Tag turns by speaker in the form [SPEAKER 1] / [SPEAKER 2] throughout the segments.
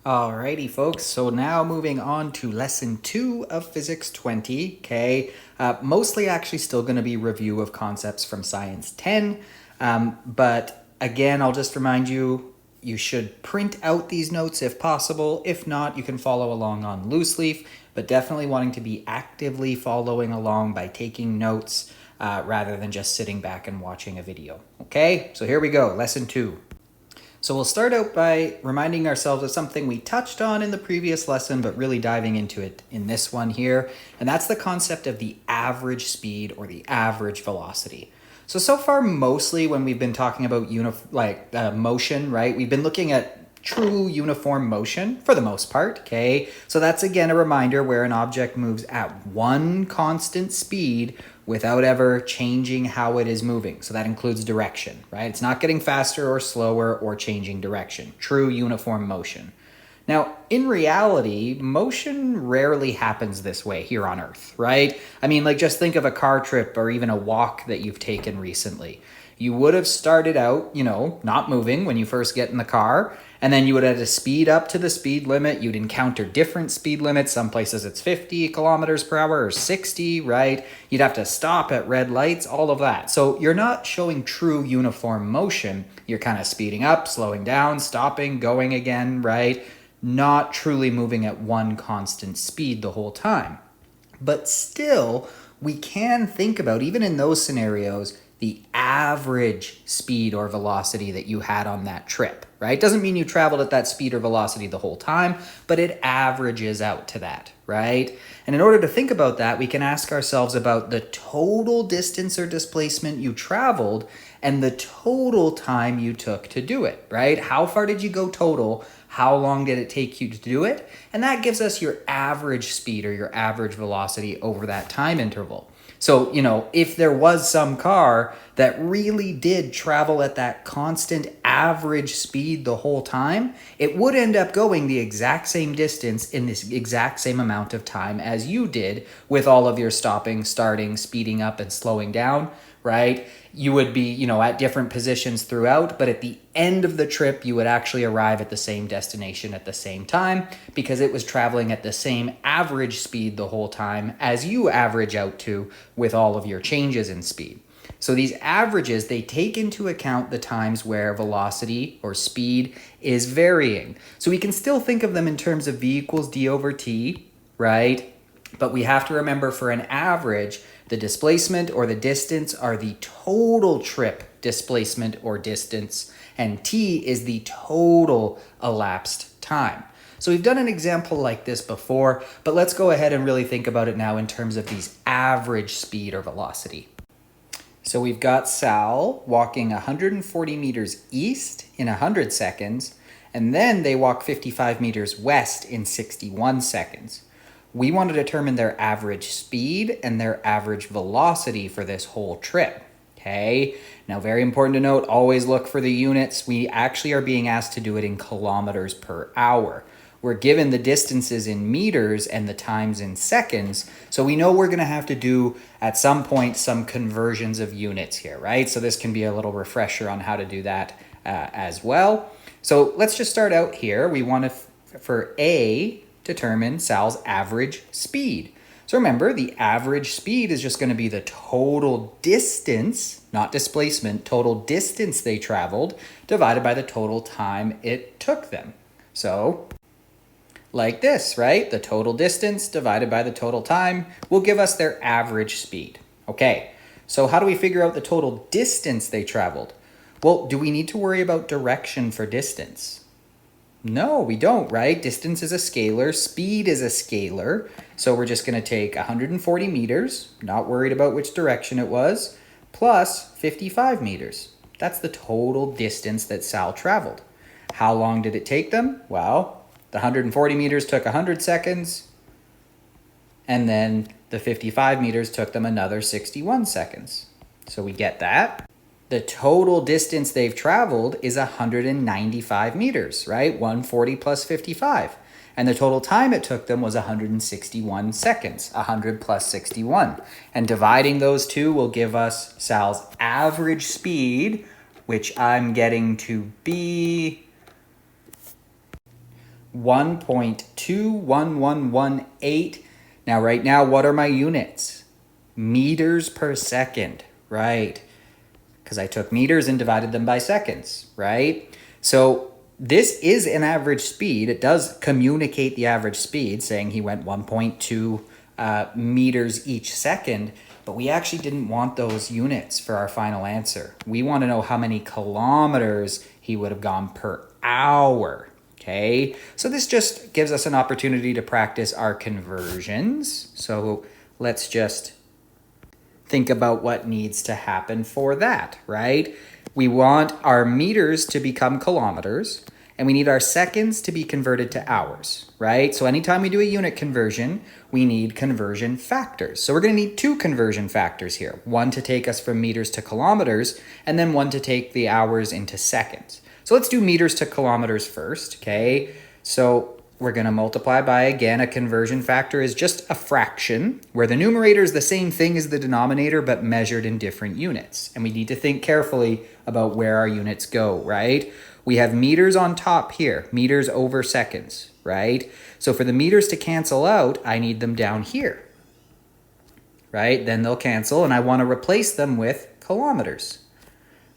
[SPEAKER 1] Alrighty, folks. So now moving on to lesson 2 of Physics 20. Okay, mostly actually still going to be review of concepts from Science 10. But again, I'll just remind you, you should print out these notes if possible. If not, you can follow along on loose leaf, but definitely wanting to be actively following along by taking notes rather than just sitting back and watching a video. Okay, so here we go, lesson 2. So we'll start out by reminding ourselves of something we touched on in the previous lesson, but really diving into it in this one here. And that's the concept of the average speed or the average velocity. So far, mostly when we've been talking about motion, right? We've been looking at true uniform motion for the most part, okay? So that's again a reminder where an object moves at one constant speed without ever changing how it is moving. So that includes direction, right? It's not getting faster or slower or changing direction. True uniform motion. Now, in reality, motion rarely happens this way here on Earth, right? I mean, like just think of a car trip or even a walk that you've taken recently. You would have started out, not moving when you first get in the car, and then you would have to speed up to the speed limit. You'd encounter different speed limits. Some places it's 50 kilometers per hour or 60, right? You'd have to stop at red lights, all of that. So you're not showing true uniform motion. You're kind of speeding up, slowing down, stopping, going again, right? Not truly moving at one constant speed the whole time. But still, we can think about, even in those scenarios, the average speed or velocity that you had on that trip, right? Doesn't mean you traveled at that speed or velocity the whole time, but it averages out to that, right? And in order to think about that, we can ask ourselves about the total distance or displacement you traveled and the total time you took to do it, right? How far did you go total? How long did it take you to do it? And that gives us your average speed or your average velocity over that time interval. So, if there was some car that really did travel at that constant average speed the whole time, it would end up going the exact same distance in this exact same amount of time as you did with all of your stopping, starting, speeding up, and slowing down, right? You would be, at different positions throughout, but at the end of the trip, you would actually arrive at the same destination at the same time because it was traveling at the same average speed the whole time as you average out to with all of your changes in speed. So these averages, they take into account the times where velocity or speed is varying. So we can still think of them in terms of v equals d over t, right? But we have to remember for an average, the displacement or the distance are the total trip displacement or distance, and t is the total elapsed time. So we've done an example like this before, but let's go ahead and really think about it now in terms of these average speed or velocity. So we've got Sal walking 140 meters east in 100 seconds, and then they walk 55 meters west in 61 seconds. We want to determine their average speed and their average velocity for this whole trip. Okay, now very important to note, always look for the units. We actually are being asked to do it in kilometers per hour. We're given the distances in meters and the times in seconds, so we know we're going to have to do at some point some conversions of units here, right? So this can be a little refresher on how to do that as well. So let's just start out here. We want to, for A, determine Sal's average speed. So remember, the average speed is just going to be the total distance, not displacement, total distance they traveled divided by the total time it took them. So like this, right? The total distance divided by the total time will give us their average speed. Okay, so how do we figure out the total distance they traveled? Well, do we need to worry about direction for distance? No, we don't, right? Distance is a scalar, speed is a scalar. So we're just going to take 140 meters, not worried about which direction it was, plus 55 meters. That's the total distance that Sal traveled. How long did it take them? Well, the 140 meters took 100 seconds, and then the 55 meters took them another 61 seconds. So we get that. The total distance they've traveled is 195 meters, right? 140 plus 55. And the total time it took them was 161 seconds, 100 plus 61. And dividing those two will give us Sal's average speed, which I'm getting to be 1.21118. Now, right now, what are my units? Meters per second, right? Because I took meters and divided them by seconds, right? So this is an average speed. It does communicate the average speed, saying he went 1.2 meters each second, but we actually didn't want those units for our final answer. We want to know how many kilometers he would have gone per hour, okay? So this just gives us an opportunity to practice our conversions. So let's just think about what needs to happen for that, right? We want our meters to become kilometers, and we need our seconds to be converted to hours, right? So anytime we do a unit conversion, we need conversion factors. So we're going to need two conversion factors here, one to take us from meters to kilometers, and then one to take the hours into seconds. So let's do meters to kilometers first, okay? So we're going to multiply by, again, a conversion factor is just a fraction, where the numerator is the same thing as the denominator, but measured in different units. And we need to think carefully about where our units go, right? We have meters on top here, meters over seconds, right? So for the meters to cancel out, I need them down here, right? Then they'll cancel, and I want to replace them with kilometers,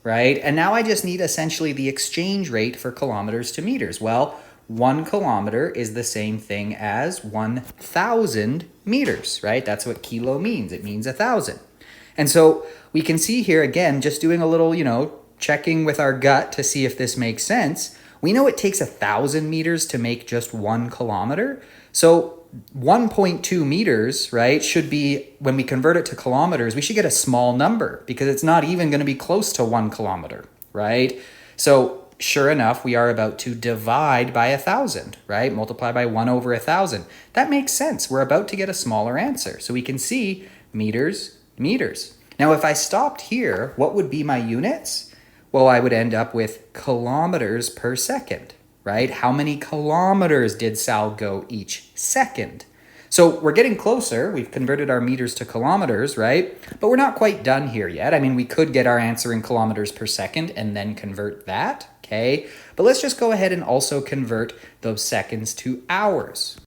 [SPEAKER 1] right? And now I just need essentially the exchange rate for kilometers to meters. Well, 1 kilometer is the same thing as 1,000 meters, right? That's what kilo means. It means 1,000. And so we can see here, again, just doing a little, checking with our gut to see if this makes sense. We know it takes 1,000 meters to make just 1 kilometer. So 1.2 meters, right, should be, when we convert it to kilometers, we should get a small number because it's not even going to be close to 1 kilometer, right? So sure enough, we are about to divide by 1,000, right? Multiply by 1 over 1,000. That makes sense. We're about to get a smaller answer. So we can see meters, meters. Now, if I stopped here, what would be my units? Well, I would end up with kilometers per second, right? How many kilometers did Sal go each second? So we're getting closer. We've converted our meters to kilometers, right? But we're not quite done here yet. I mean, we could get our answer in kilometers per second and then convert that, okay? But let's just go ahead and also convert those seconds to hours.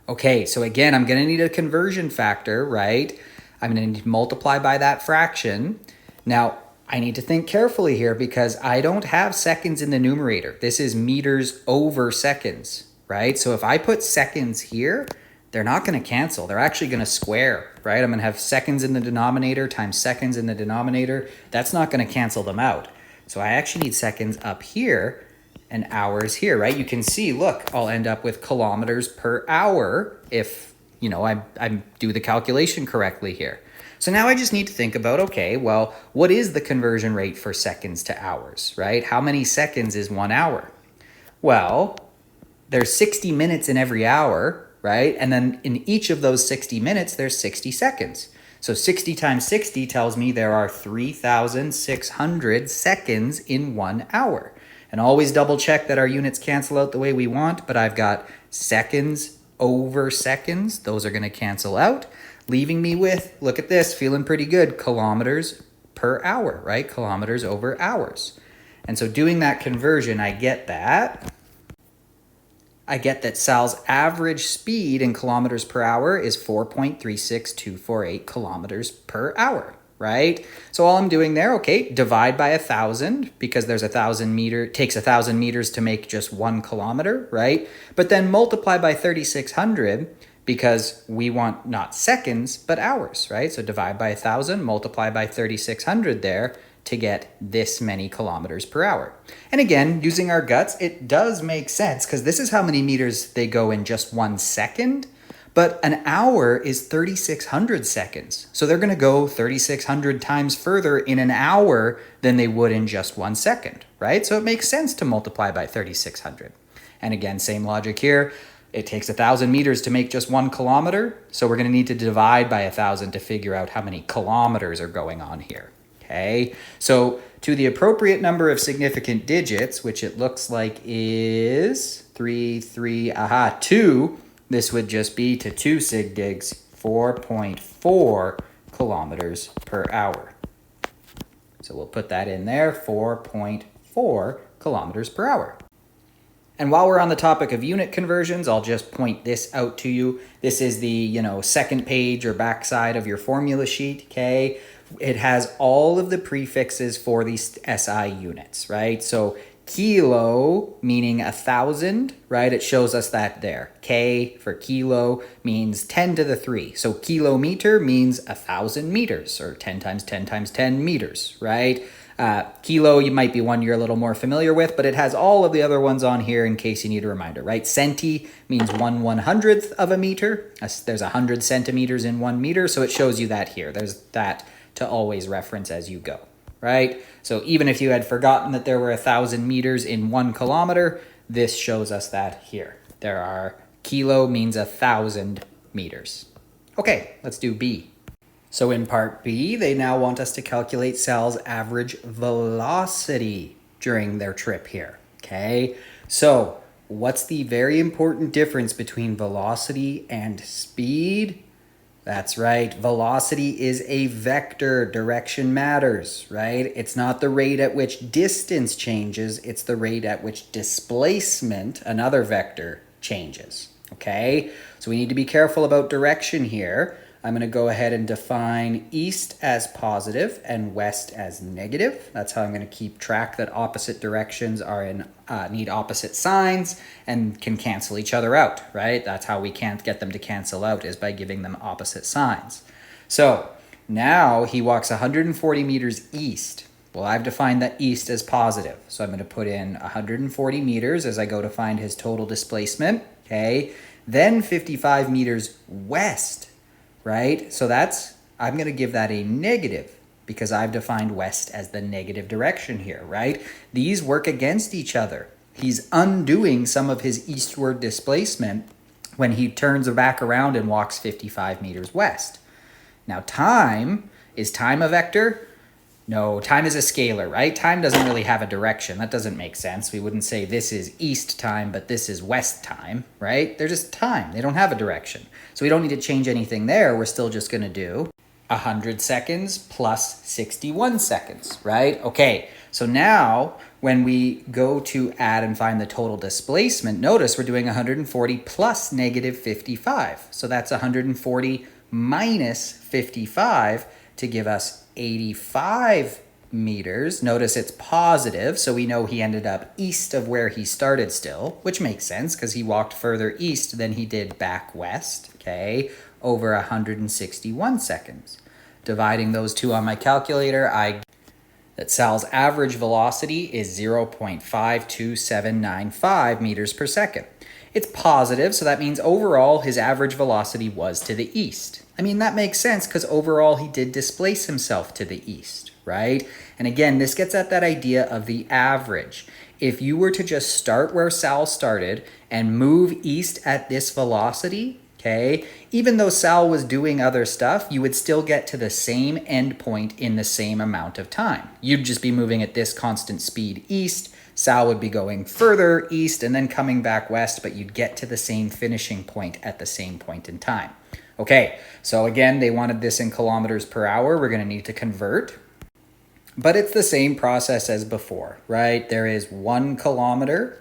[SPEAKER 1] Okay, so again, I'm going to need a conversion factor, right? I'm going to need to multiply by that fraction. Now, I need to think carefully here because I don't have seconds in the numerator. This is meters over seconds, right? So if I put seconds here, they're not going to cancel. They're actually going to square, right? I'm going to have seconds in the denominator times seconds in the denominator. That's not going to cancel them out. So I actually need seconds up here and hours here, right? You can see, look, I'll end up with kilometers per hour if, I do the calculation correctly here. So now I just need to think about, okay, well, what is the conversion rate for seconds to hours, right? How many seconds is 1 hour? Well, there's 60 minutes in every hour, right? And then in each of those 60 minutes, there's 60 seconds. So 60 times 60 tells me there are 3,600 seconds in 1 hour. And always double check that our units cancel out the way we want, but I've got seconds over seconds. Those are going to cancel out, leaving me with, look at this, feeling pretty good, kilometers per hour, right? Kilometers over hours. And so doing that conversion, I get that Sal's average speed in kilometers per hour is 4.36248 kilometers per hour, right? So all I'm doing there, okay, divide by 1,000 because there's 1,000 meter, it takes 1,000 meters to make just 1 kilometer, right? But then multiply by 3,600 because we want not seconds, but hours, right? So divide by 1,000, multiply by 3,600 there to get this many kilometers per hour. And again, using our guts, it does make sense because this is how many meters they go in just 1 second, but an hour is 3,600 seconds. So they're gonna go 3,600 times further in an hour than they would in just 1 second, right? So it makes sense to multiply by 3,600. And again, same logic here. It takes 1,000 meters to make just 1 kilometer. So we're gonna need to divide by 1,000 to figure out how many kilometers are going on here. Okay, so to the appropriate number of significant digits, which it looks like is 2, this would just be to 2 sig digs, 4.4 kilometers per hour. So we'll put that in there, 4.4 kilometers per hour. And while we're on the topic of unit conversions, I'll just point this out to you. This is the, second page or backside of your formula sheet, okay? It has all of the prefixes for these SI units, right? So kilo meaning 1,000, right? It shows us that there. K for kilo means 10 to the 3. So kilometer means 1,000 meters, or 10 times 10 times 10 meters, right? Kilo, you might be one you're a little more familiar with, but it has all of the other ones on here in case you need a reminder, right? Centi means 1/100th of a meter. There's 100 centimeters in 1 meter, so it shows you that here. There's that to always reference as you go, right? So even if you had forgotten that there were 1,000 meters in 1 kilometer, this shows us that here. There are, kilo means 1,000 meters. Okay, let's do B. So in part B, they now want us to calculate Sal's average velocity during their trip here, okay? So what's the very important difference between velocity and speed? That's right, velocity is a vector, direction matters, right? It's not the rate at which distance changes, it's the rate at which displacement, another vector, changes, okay? So we need to be careful about direction here. I'm going to go ahead and define east as positive and west as negative. That's how I'm going to keep track that opposite directions are need opposite signs and can cancel each other out, right? That's how we can't get them to cancel out, is by giving them opposite signs. So now he walks 140 meters east. Well, I've defined that east as positive. So I'm going to put in 140 meters as I go to find his total displacement, okay? Then 55 meters west. Right? So I'm going to give that a negative because I've defined west as the negative direction here, right? These work against each other. He's undoing some of his eastward displacement when he turns back around and walks 55 meters west. Now, is time a vector? No, time is a scalar, right? Time doesn't really have a direction. That doesn't make sense. We wouldn't say this is east time, but this is west time, right? They're just time. They don't have a direction. So we don't need to change anything there. We're still just going to do 100 seconds plus 61 seconds, right? Okay, so now when we go to add and find the total displacement, notice we're doing 140 plus negative 55. So that's 140 minus 55 to give us 85 meters. Notice it's positive, so we know he ended up east of where he started still, which makes sense because he walked further east than he did back west, okay, over 161 seconds. Dividing those two on my calculator, that Sal's average velocity is 0.52795 meters per second. It's positive, so that means overall his average velocity was to the east. I mean, that makes sense because overall he did displace himself to the east, right? And again, this gets at that idea of the average. If you were to just start where Sal started and move east at this velocity, okay, even though Sal was doing other stuff, you would still get to the same endpoint in the same amount of time. You'd just be moving at this constant speed east. Sal would be going further east and then coming back west, but you'd get to the same finishing point at the same point in time. Okay, so again, they wanted this in kilometers per hour. We're going to need to convert. But it's the same process as before, right? There is 1 kilometer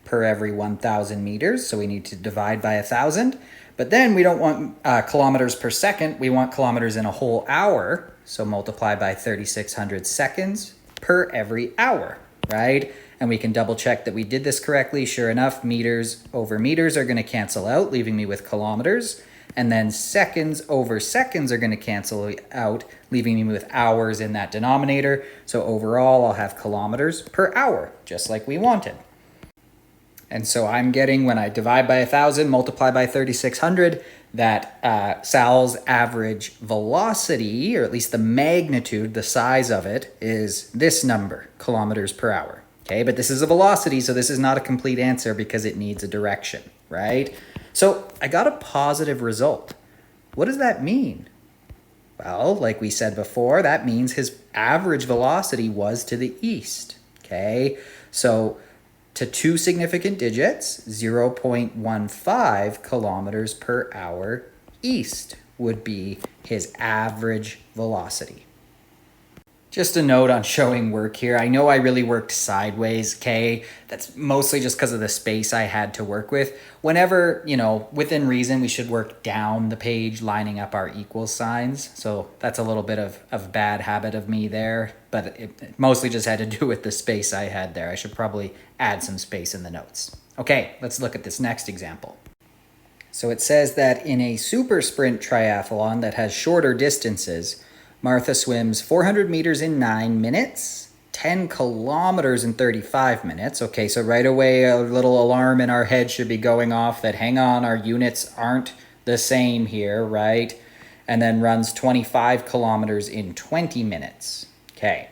[SPEAKER 1] per every 1,000 meters, so we need to divide by 1,000. But then we don't want kilometers per second. We want kilometers in a whole hour, so multiply by 3,600 seconds per every hour, right? And we can double check that we did this correctly. Sure enough, meters over meters are going to cancel out, leaving me with kilometers. And then seconds over seconds are going to cancel out, leaving me with hours in that denominator. So overall, I'll have kilometers per hour, just like we wanted. And so I'm getting, when I divide by 1,000, multiply by 3,600, that Sal's average velocity, or at least the magnitude, the size of it, is this number, kilometers per hour. Okay, but this is a velocity, so this is not a complete answer because it needs a direction, right? So I got a positive result. What does that mean? Well, like we said before, that means his average velocity was to the east, okay? So to two significant digits, 0.15 kilometers per hour east would be his average velocity. Just a note on showing work here. I know I really worked sideways, okay? That's mostly just because of the space I had to work with. Whenever, within reason, we should work down the page, lining up our equal signs. So that's a little bit of bad habit of me there, but it mostly just had to do with the space I had there. I should probably add some space in the notes. Okay, let's look at this next example. So it says that in a super sprint triathlon that has shorter distances, Martha swims 400 meters in 9 minutes, 10 kilometers in 35 minutes. Okay, so right away a little alarm in our head should be going off that, hang on, our units aren't the same here, right? And then runs 25 kilometers in 20 minutes. Okay.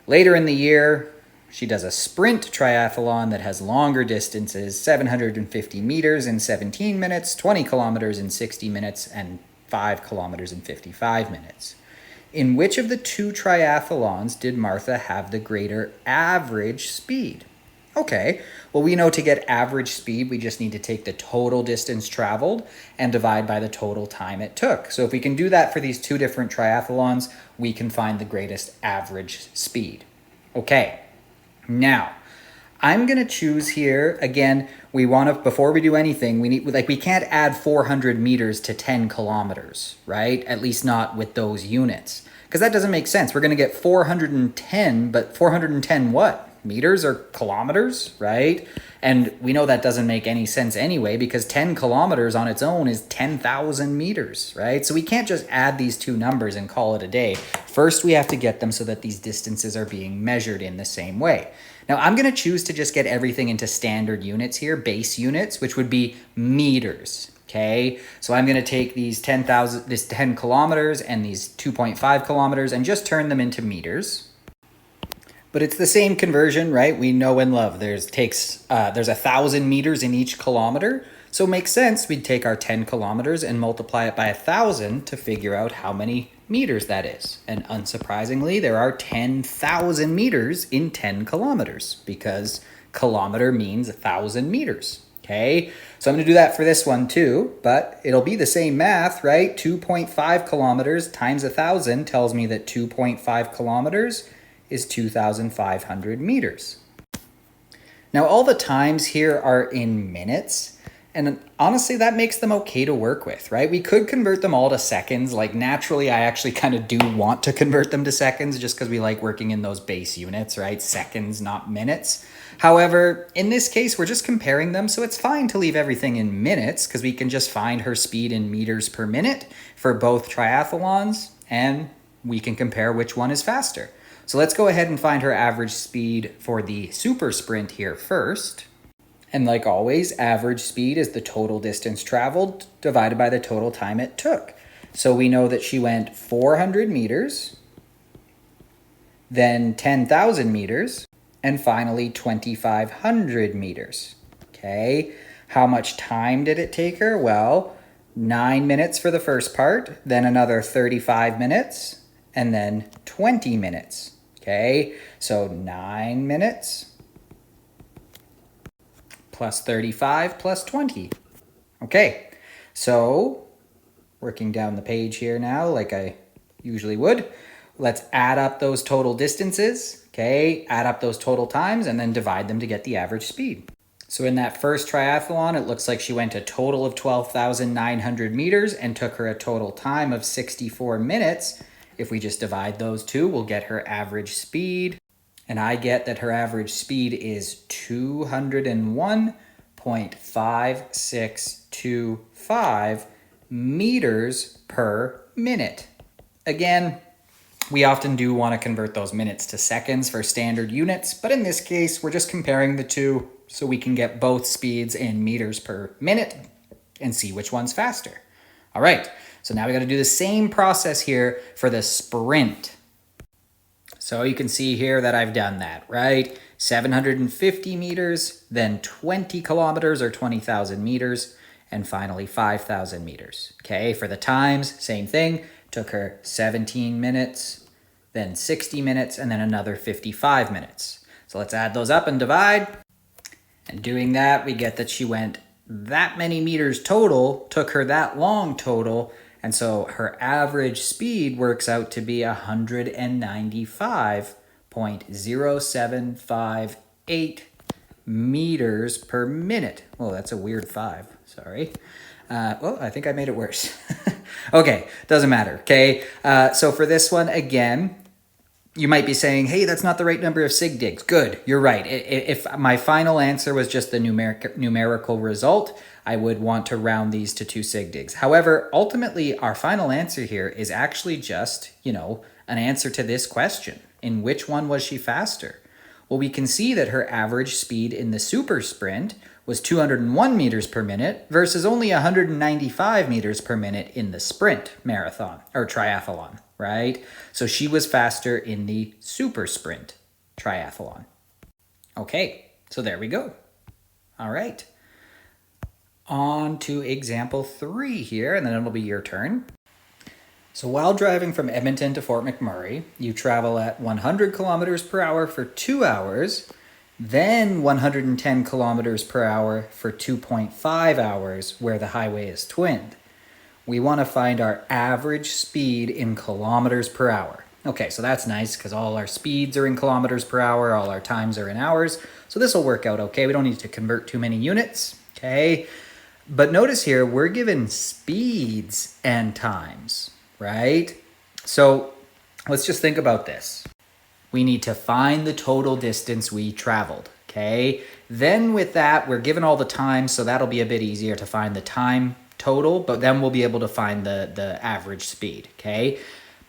[SPEAKER 1] Later in the year, she does a sprint triathlon that has longer distances, 750 meters in 17 minutes, 20 kilometers in 60 minutes, and 5 kilometers in 55 minutes. In which of the two triathlons did Martha have the greater average speed? Okay, well, we know to get average speed, we just need to take the total distance traveled and divide by the total time it took. So if we can do that for these two different triathlons, we can find the greatest average speed. Okay, now, I'm going to choose here, again, we want to, before we do anything, we can't add 400 meters to 10 kilometers, right? At least not with those units. Because that doesn't make sense. We're going to get 410, but 410 what? Meters or kilometers, right? And we know that doesn't make any sense anyway, because 10 kilometers on its own is 10,000 meters, right? So we can't just add these two numbers and call it a day. First, we have to get them so that these distances are being measured in the same way. Now, I'm going to choose to just get everything into standard units here, base units, which would be meters. Okay, so I'm going to take these 10 kilometers and these 2.5 kilometers and just turn them into meters. But it's the same conversion, right? We know and love. There's 1,000 meters in each kilometer. So it makes sense we'd take our 10 kilometers and multiply it by 1,000 to figure out how many meters that is. And unsurprisingly, there are 10,000 meters in 10 kilometers because kilometer means 1,000 meters. Okay, so I'm going to do that for this one too, but it'll be the same math, right? 2.5 kilometers times 1,000 tells me that 2.5 kilometers is 2,500 meters. Now, all the times here are in minutes, and honestly, that makes them okay to work with, right? We could convert them all to seconds. Like naturally, I actually kind of do want to convert them to seconds just because we like working in those base units, right? Seconds, not minutes. However, in this case, we're just comparing them, so it's fine to leave everything in minutes because we can just find her speed in meters per minute for both triathlons, and we can compare which one is faster. So let's go ahead and find her average speed for the super sprint here first. And like always, average speed is the total distance traveled divided by the total time it took. So we know that she went 400 meters, then 10,000 meters, and finally 2,500 meters. Okay, how much time did it take her? Well, 9 minutes for the first part, then another 35 minutes, and then 20 minutes. Okay, so 9 minutes plus 35 plus 20. Okay, so working down the page here now like I usually would, let's add up those total distances. Okay, add up those total times and then divide them to get the average speed. So in that first triathlon, it looks like she went a total of 12,900 meters and took her a total time of 64 minutes. If we just divide those two, we'll get her average speed. And I get that her average speed is 201.5625 meters per minute. Again, we often do want to convert those minutes to seconds for standard units, but in this case, we're just comparing the two so we can get both speeds in meters per minute and see which one's faster. All right, so now we got to do the same process here for the sprint. So you can see here that I've done that, right? 750 meters, then 20 kilometers or 20,000 meters, and finally 5,000 meters. Okay, for the times, same thing. Took her 17 minutes, then 60 minutes, and then another 55 minutes. So let's add those up and divide. And doing that, we get that she went that many meters total, took her that long total, And so her average speed works out to be 195.0758 meters per minute. Oh, that's a weird 5. Sorry. Well, I think I made it worse. Okay, doesn't matter. Okay, so for this one, again, you might be saying, hey, that's not the right number of sig digs. Good, you're right. If my final answer was just the numerical result, I would want to round these to 2 sig digs. However, ultimately, our final answer here is actually just, an answer to this question. In which one was she faster? Well, we can see that her average speed in the super sprint was 201 meters per minute versus only 195 meters per minute in the sprint marathon or triathlon, right? So she was faster in the super sprint triathlon. Okay, so there we go. All right. On to example 3 here, and then it'll be your turn. So while driving from Edmonton to Fort McMurray, you travel at 100 kilometers per hour for 2 hours, then 110 kilometers per hour for 2.5 hours where the highway is twinned. We want to find our average speed in kilometers per hour. Okay, so that's nice because all our speeds are in kilometers per hour, all our times are in hours. So this will work out okay. We don't need to convert too many units, okay? But notice here, we're given speeds and times, right? So let's just think about this. We need to find the total distance we traveled, okay? Then with that, we're given all the times, so that'll be a bit easier to find the time total, but then we'll be able to find the average speed, okay?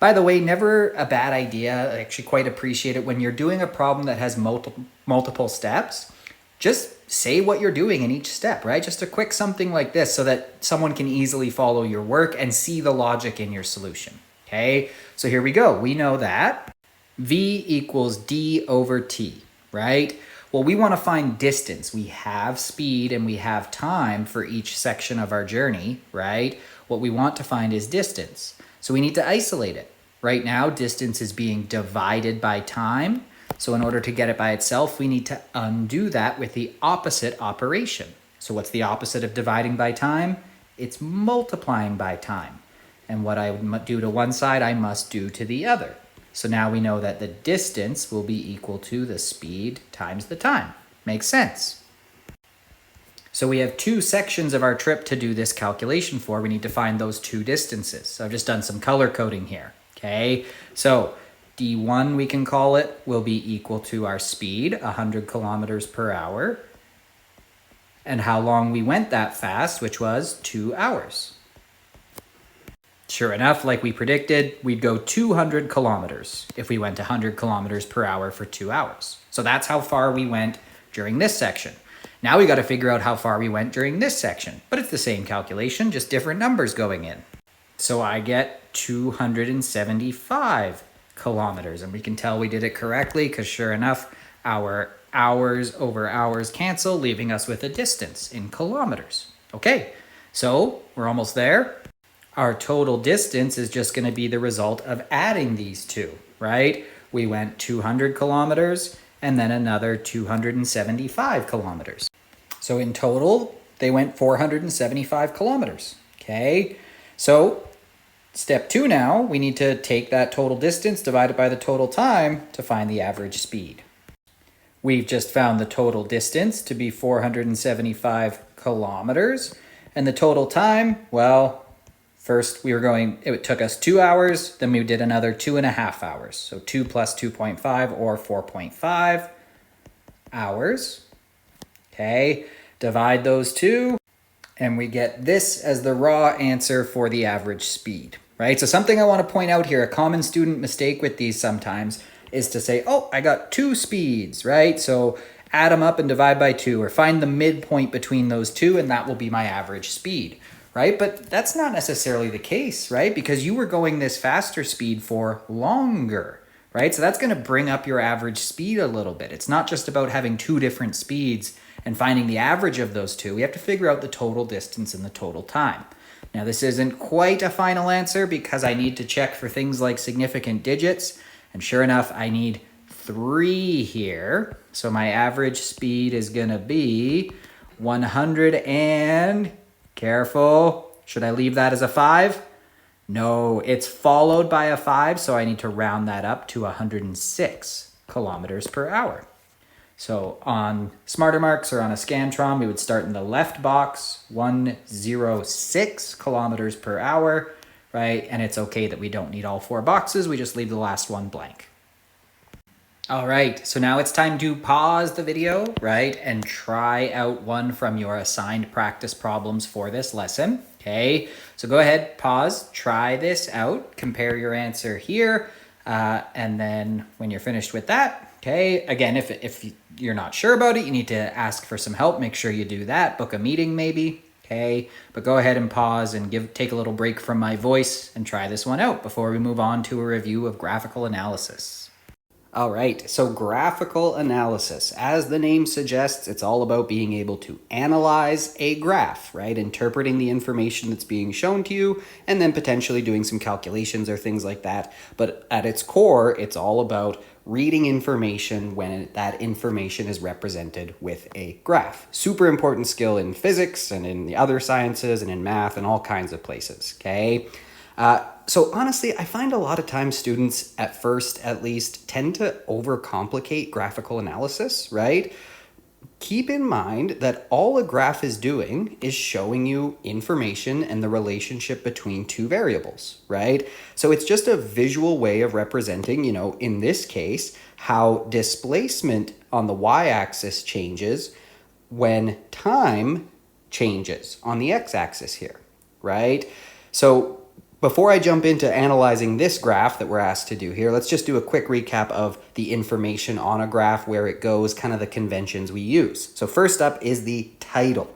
[SPEAKER 1] By the way, never a bad idea. I actually quite appreciate it when you're doing a problem that has multiple steps. Just say what you're doing in each step, right? Just a quick something like this so that someone can easily follow your work and see the logic in your solution, okay? So here we go. We know that V equals D over T, right? Well, we want to find distance. We have speed and we have time for each section of our journey, right? What we want to find is distance. So we need to isolate it. Right now, distance is being divided by time. So in order to get it by itself, we need to undo that with the opposite operation. So what's the opposite of dividing by time? It's multiplying by time. And what I do to one side, I must do to the other. So now we know that the distance will be equal to the speed times the time. Makes sense. So we have 2 sections of our trip to do this calculation for. We need to find those 2 distances. So I've just done some color coding here, okay? So D1, we can call it, will be equal to our speed, 100 kilometers per hour, and how long we went that fast, which was 2 hours. Sure enough, like we predicted, we'd go 200 kilometers if we went 100 kilometers per hour for 2 hours. So that's how far we went during this section. Now we got to figure out how far we went during this section, but it's the same calculation, just different numbers going in. So I get 275 kilometers, and we can tell we did it correctly because sure enough, our hours over hours cancel, leaving us with a distance in kilometers. Okay, so we're almost there. Our total distance is just going to be the result of adding these 2, right? We went 200 kilometers and then another 275 kilometers. So in total, they went 475 kilometers, okay? So step 2 now, we need to take that total distance divided by the total time to find the average speed. We've just found the total distance to be 475 kilometers. And the total time, well, first it took us 2 hours, then we did another 2.5 hours. So 2 plus 2.5 or 4.5 hours. Okay, divide those 2. And we get this as the raw answer for the average speed, right? So something I want to point out here, a common student mistake with these sometimes is to say, oh, I got 2 speeds, right? So add them up and divide by 2 or find the midpoint between those 2 and that will be my average speed, right? But that's not necessarily the case, right? Because you were going this faster speed for longer, right? So that's going to bring up your average speed a little bit. It's not just about having 2 different speeds and finding the average of those 2. We have to figure out the total distance and the total time. Now, this isn't quite a final answer because I need to check for things like significant digits. And sure enough, I need 3 here. So my average speed is going to be 100 and, careful, should I leave that as a 5? No, it's followed by a 5, so I need to round that up to 106 kilometers per hour. So on Smarter Marks or on a Scantron, we would start in the left box, 106 kilometers per hour, right? And it's okay that we don't need all 4 boxes. We just leave the last one blank. All right, so now it's time to pause the video, right, and try out one from your assigned practice problems for this lesson, okay? So go ahead, pause, try this out, compare your answer here, and then when you're finished with that, okay, again, if you're not sure about it, you need to ask for some help, make sure you do that, book a meeting maybe, okay? But go ahead and pause and take a little break from my voice and try this one out before we move on to a review of graphical analysis. All right, so graphical analysis, as the name suggests, it's all about being able to analyze a graph, right? Interpreting the information that's being shown to you and then potentially doing some calculations or things like that. But at its core, it's all about reading information when that information is represented with a graph. Super important skill in physics and in the other sciences and in math and all kinds of places, okay? So honestly, I find a lot of times students, at first at least, tend to overcomplicate graphical analysis, right? Keep in mind that all a graph is doing is showing you information and the relationship between two variables, right? So it's just a visual way of representing, in this case, how displacement on the y-axis changes when time changes on the x-axis here, right? So before I jump into analyzing this graph that we're asked to do here, let's just do a quick recap of the information on a graph, where it goes, kind of the conventions we use. So first up is the title.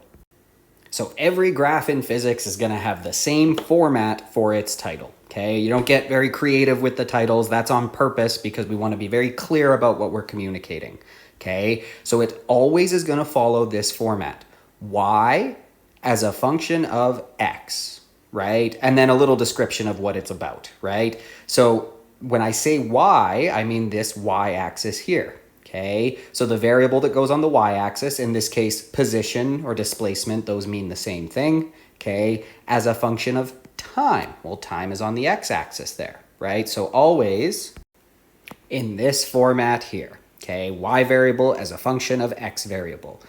[SPEAKER 1] So every graph in physics is going to have the same format for its title, okay? You don't get very creative with the titles. That's on purpose because we want to be very clear about what we're communicating, okay? So it always is going to follow this format. Y as a function of X. Right? And then a little description of what it's about, right? So when I say y, I mean this y-axis here, okay? So the variable that goes on the y-axis, in this case, position or displacement, those mean the same thing, okay? As a function of time. Well, time is on the x-axis there, right? So always in this format here, okay? Y variable as a function of x variable.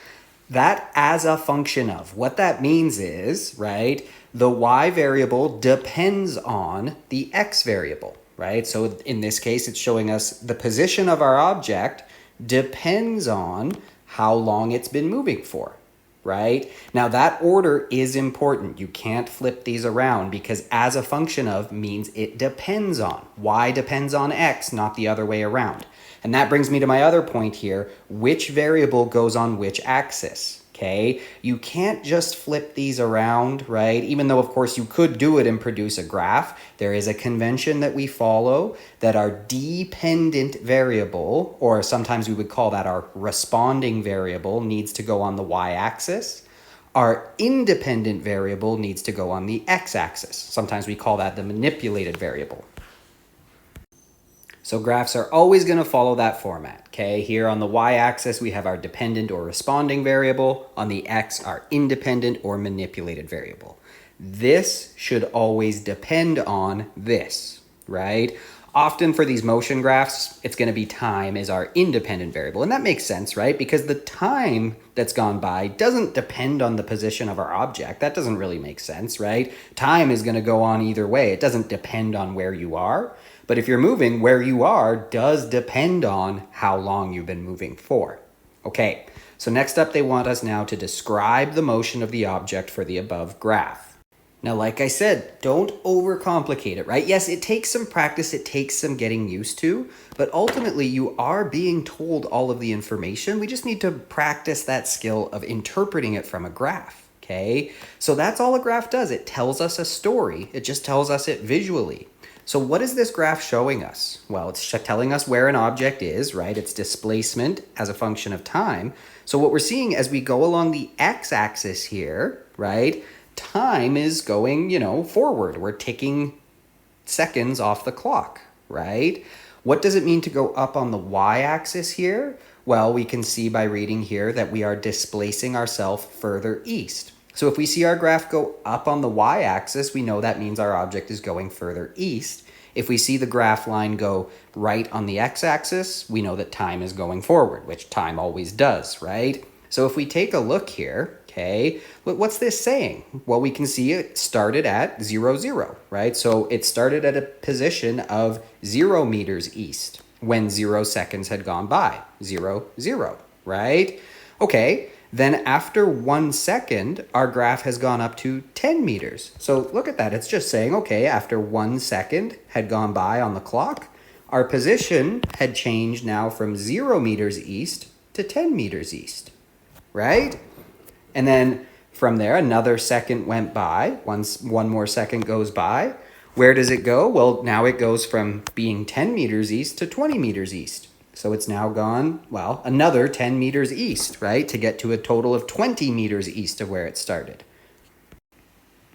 [SPEAKER 1] That as a function of, what that means is, right, the y variable depends on the x variable, right? So in this case, it's showing us the position of our object depends on how long it's been moving for, right? Now that order is important. You can't flip these around because as a function of means it depends on. Y depends on x, not the other way around. And that brings me to my other point here. Which variable goes on which axis? Okay, you can't just flip these around, right? Even though, of course, you could do it and produce a graph, there is a convention that we follow that our dependent variable, or sometimes we would call that our responding variable, needs to go on the y-axis. Our independent variable needs to go on the x-axis. Sometimes we call that the manipulated variable. So graphs are always going to follow that format, okay? Here on the y-axis, we have our dependent or responding variable. On the x, our independent or manipulated variable. This should always depend on this, right? Often for these motion graphs, it's going to be time as our independent variable. And that makes sense, right? Because the time that's gone by doesn't depend on the position of our object. That doesn't really make sense, right? Time is going to go on either way. It doesn't depend on where you are. But if you're moving, where you are does depend on how long you've been moving for. Okay, so next up they want us now to describe the motion of the object for the above graph. Now, like I said, don't overcomplicate it, right? Yes, it takes some practice, it takes some getting used to, but ultimately you are being told all of the information. We just need to practice that skill of interpreting it from a graph, okay? So that's all a graph does. It tells us a story. It just tells us it visually. So what is this graph showing us? Well, it's telling us where an object is, right? Its displacement as a function of time. So what we're seeing as we go along the x-axis here, right? Time is going, forward. We're ticking seconds off the clock, right? What does it mean to go up on the y-axis here? Well, we can see by reading here that we are displacing ourselves further east. So if we see our graph go up on the y-axis, we know that means our object is going further east. If we see the graph line go right on the x-axis, we know that time is going forward, which time always does, right? So if we take a look here, okay, what's this saying? Well, we can see it started at 0, 0, right? So it started at a position of 0 meters east when 0 seconds had gone by, 0, 0, right? Okay, then after 1 second, our graph has gone up to 10 meters. So look at that. It's just saying, okay, after 1 second had gone by on the clock, our position had changed now from 0 meters east to 10 meters east, right? And then from there, another second went by. Once one more second goes by, where does it go? Well, now it goes from being 10 meters east to 20 meters east. So it's now gone, well, another 10 meters east, right, to get to a total of 20 meters east of where it started.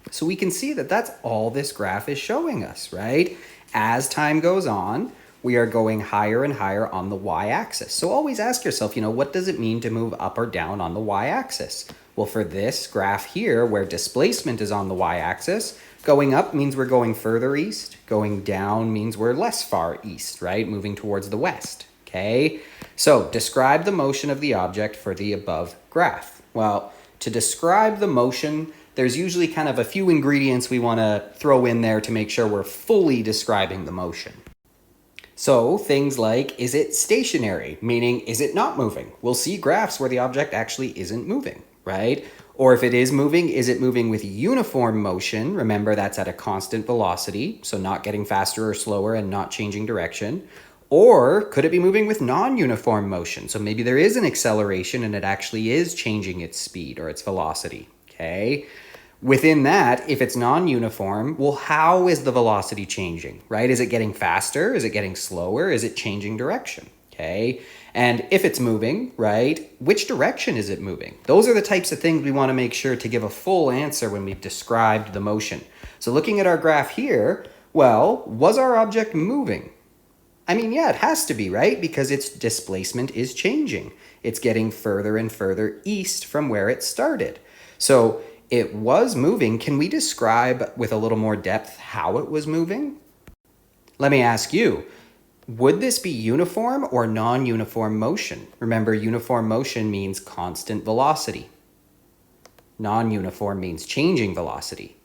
[SPEAKER 1] So we can see that that's all this graph is showing us, right? As time goes on, we are going higher and higher on the y-axis. So always ask yourself, what does it mean to move up or down on the y-axis? Well, for this graph here, where displacement is on the y-axis, going up means we're going further east. Going down means we're less far east, right? Moving towards the west. Okay, so describe the motion of the object for the above graph. Well, to describe the motion, there's usually kind of a few ingredients we want to throw in there to make sure we're fully describing the motion. So things like, is it stationary? Meaning, is it not moving? We'll see graphs where the object actually isn't moving, right? Or if it is it moving with uniform motion? Remember, that's at a constant velocity, so not getting faster or slower and not changing direction. Or could it be moving with non-uniform motion? So maybe there is an acceleration and it actually is changing its speed or its velocity, okay? Within that, if it's non-uniform, well, how is the velocity changing, right? Is it getting faster? Is it getting slower? Is it changing direction, okay? And if it's moving, right, which direction is it moving? Those are the types of things we want to make sure to give a full answer when we've described the motion. So looking at our graph here, well, was our object moving? I mean, yeah, it has to be, right? Because its displacement is changing. It's getting further and further east from where it started. So it was moving. Can we describe with a little more depth how it was moving? Let me ask you, would this be uniform or non-uniform motion? Remember, uniform motion means constant velocity. Non-uniform means changing velocity.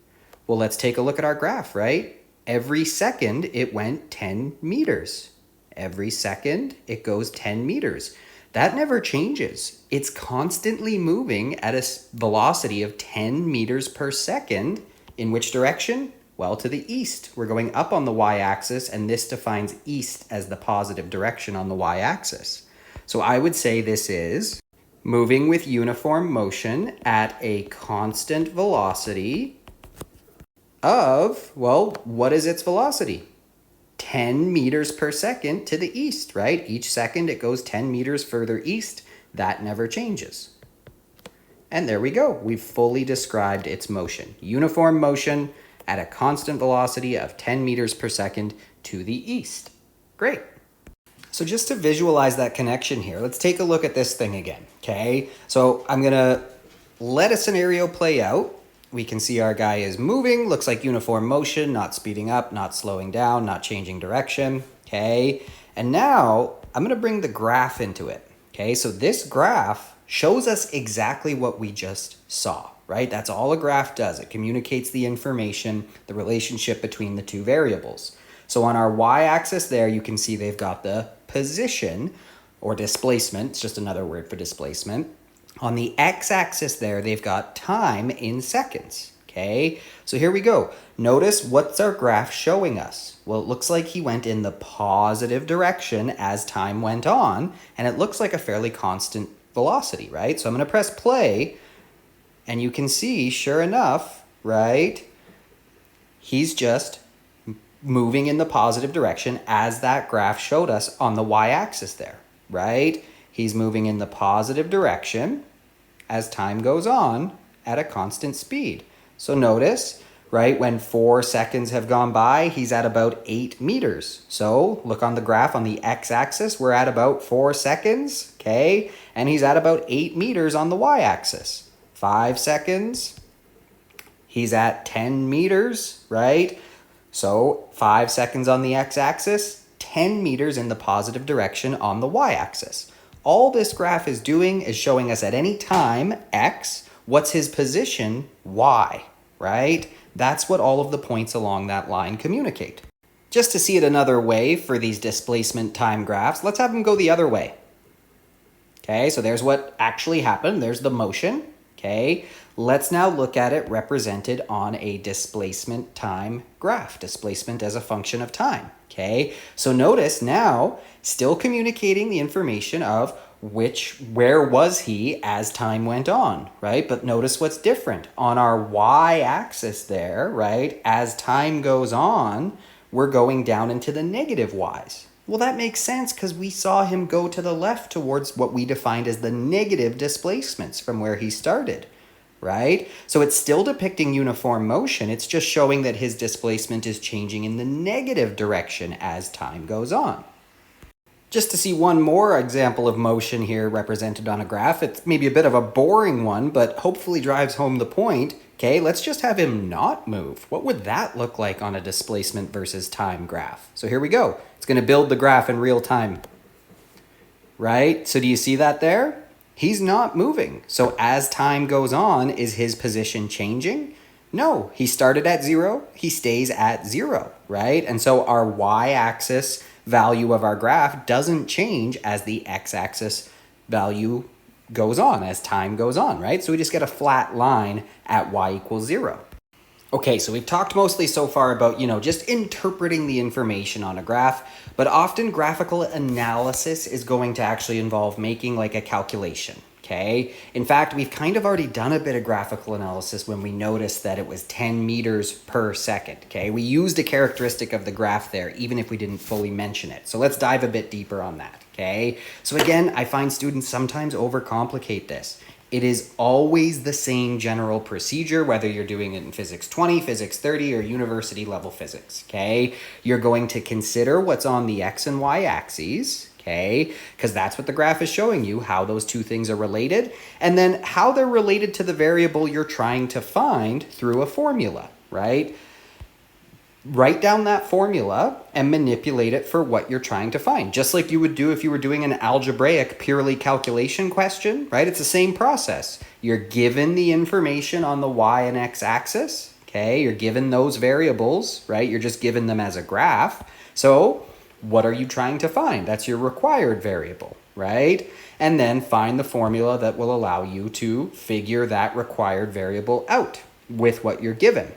[SPEAKER 1] Well, let's take a look at our graph, right? Every second, it went 10 meters. Every second, it goes 10 meters. That never changes. It's constantly moving at a velocity of 10 meters per second. In which direction? Well, to the east. We're going up on the y-axis, and this defines east as the positive direction on the y-axis. So I would say this is moving with uniform motion at a constant velocity of, well, what is its velocity? 10 meters per second to the east, right? Each second it goes 10 meters further east. That never changes. And there we go. We've fully described its motion. Uniform motion at a constant velocity of 10 meters per second to the east. Great. So just to visualize that connection here, let's take a look at this thing again, okay? So I'm going to let a scenario play out. We can see our guy is moving, looks like uniform motion, not speeding up, not slowing down, not changing direction, okay? And now I'm gonna bring the graph into it, okay? So this graph shows us exactly what we just saw, right? That's all a graph does. It communicates the information, the relationship between the two variables. So on our y-axis there, you can see they've got the position or displacement, it's just another word for displacement. On the x-axis there, they've got time in seconds, okay? So here we go. Notice what's our graph showing us? Well, it looks like he went in the positive direction as time went on, and it looks like a fairly constant velocity, right? So I'm going to press play, and you can see, sure enough, right, he's just moving in the positive direction as that graph showed us on the y-axis there, right? He's moving in the positive direction as time goes on at a constant speed. So notice, right, when 4 seconds have gone by, he's at about 8 meters. So look on the graph on the x-axis, we're at about 4 seconds, okay? And he's at about 8 meters on the y-axis. 5 seconds, He's at 10 meters, right? So 5 seconds on the x-axis, 10 meters in the positive direction on the y-axis. All this graph is doing is showing us at any time, x, what's his position, y, right? That's what all of the points along that line communicate. Just to see it another way for these displacement time graphs, let's have them go the other way. Okay, so there's what actually happened. There's the motion. Okay, let's now look at it represented on a displacement time graph. Displacement as a function of time. Okay, so notice now, still communicating the information of where was he as time went on, right? But notice what's different. On our y-axis there, right, as time goes on, we're going down into the negative y's. Well, that makes sense because we saw him go to the left towards what we defined as the negative displacements from where he started, right? So it's still depicting uniform motion. It's just showing that his displacement is changing in the negative direction as time goes on. Just to see one more example of motion here represented on a graph, it's maybe a bit of a boring one, but hopefully drives home the point. Okay, let's just have him not move. What would that look like on a displacement versus time graph? So here we go. It's going to build the graph in real time, right? So do you see that there? He's not moving. So as time goes on, is his position changing? No, he started at 0. He stays at 0, right? And so our y-axis value of our graph doesn't change as the x-axis value goes on, as time goes on, right? So we just get a flat line at y equals 0. Okay, so we've talked mostly so far about, just interpreting the information on a graph, but often graphical analysis is going to actually involve making like a calculation, okay? In fact, we've kind of already done a bit of graphical analysis when we noticed that it was 10 meters per second, okay? We used a characteristic of the graph there, even if we didn't fully mention it. So let's dive a bit deeper on that, okay? So again, I find students sometimes overcomplicate this. It is always the same general procedure, whether you're doing it in Physics 20, Physics 30, or university level physics, okay? You're going to consider what's on the x and y axes, okay? Because that's what the graph is showing you, how those two things are related, and then how they're related to the variable you're trying to find through a formula, right? Write down that formula and manipulate it for what you're trying to find. Just like you would do if you were doing an algebraic purely calculation question, right? It's the same process. You're given the information on the y and x axis, okay? You're given those variables, right? You're just given them as a graph. So what are you trying to find? That's your required variable, right? And then find the formula that will allow you to figure that required variable out with what you're given.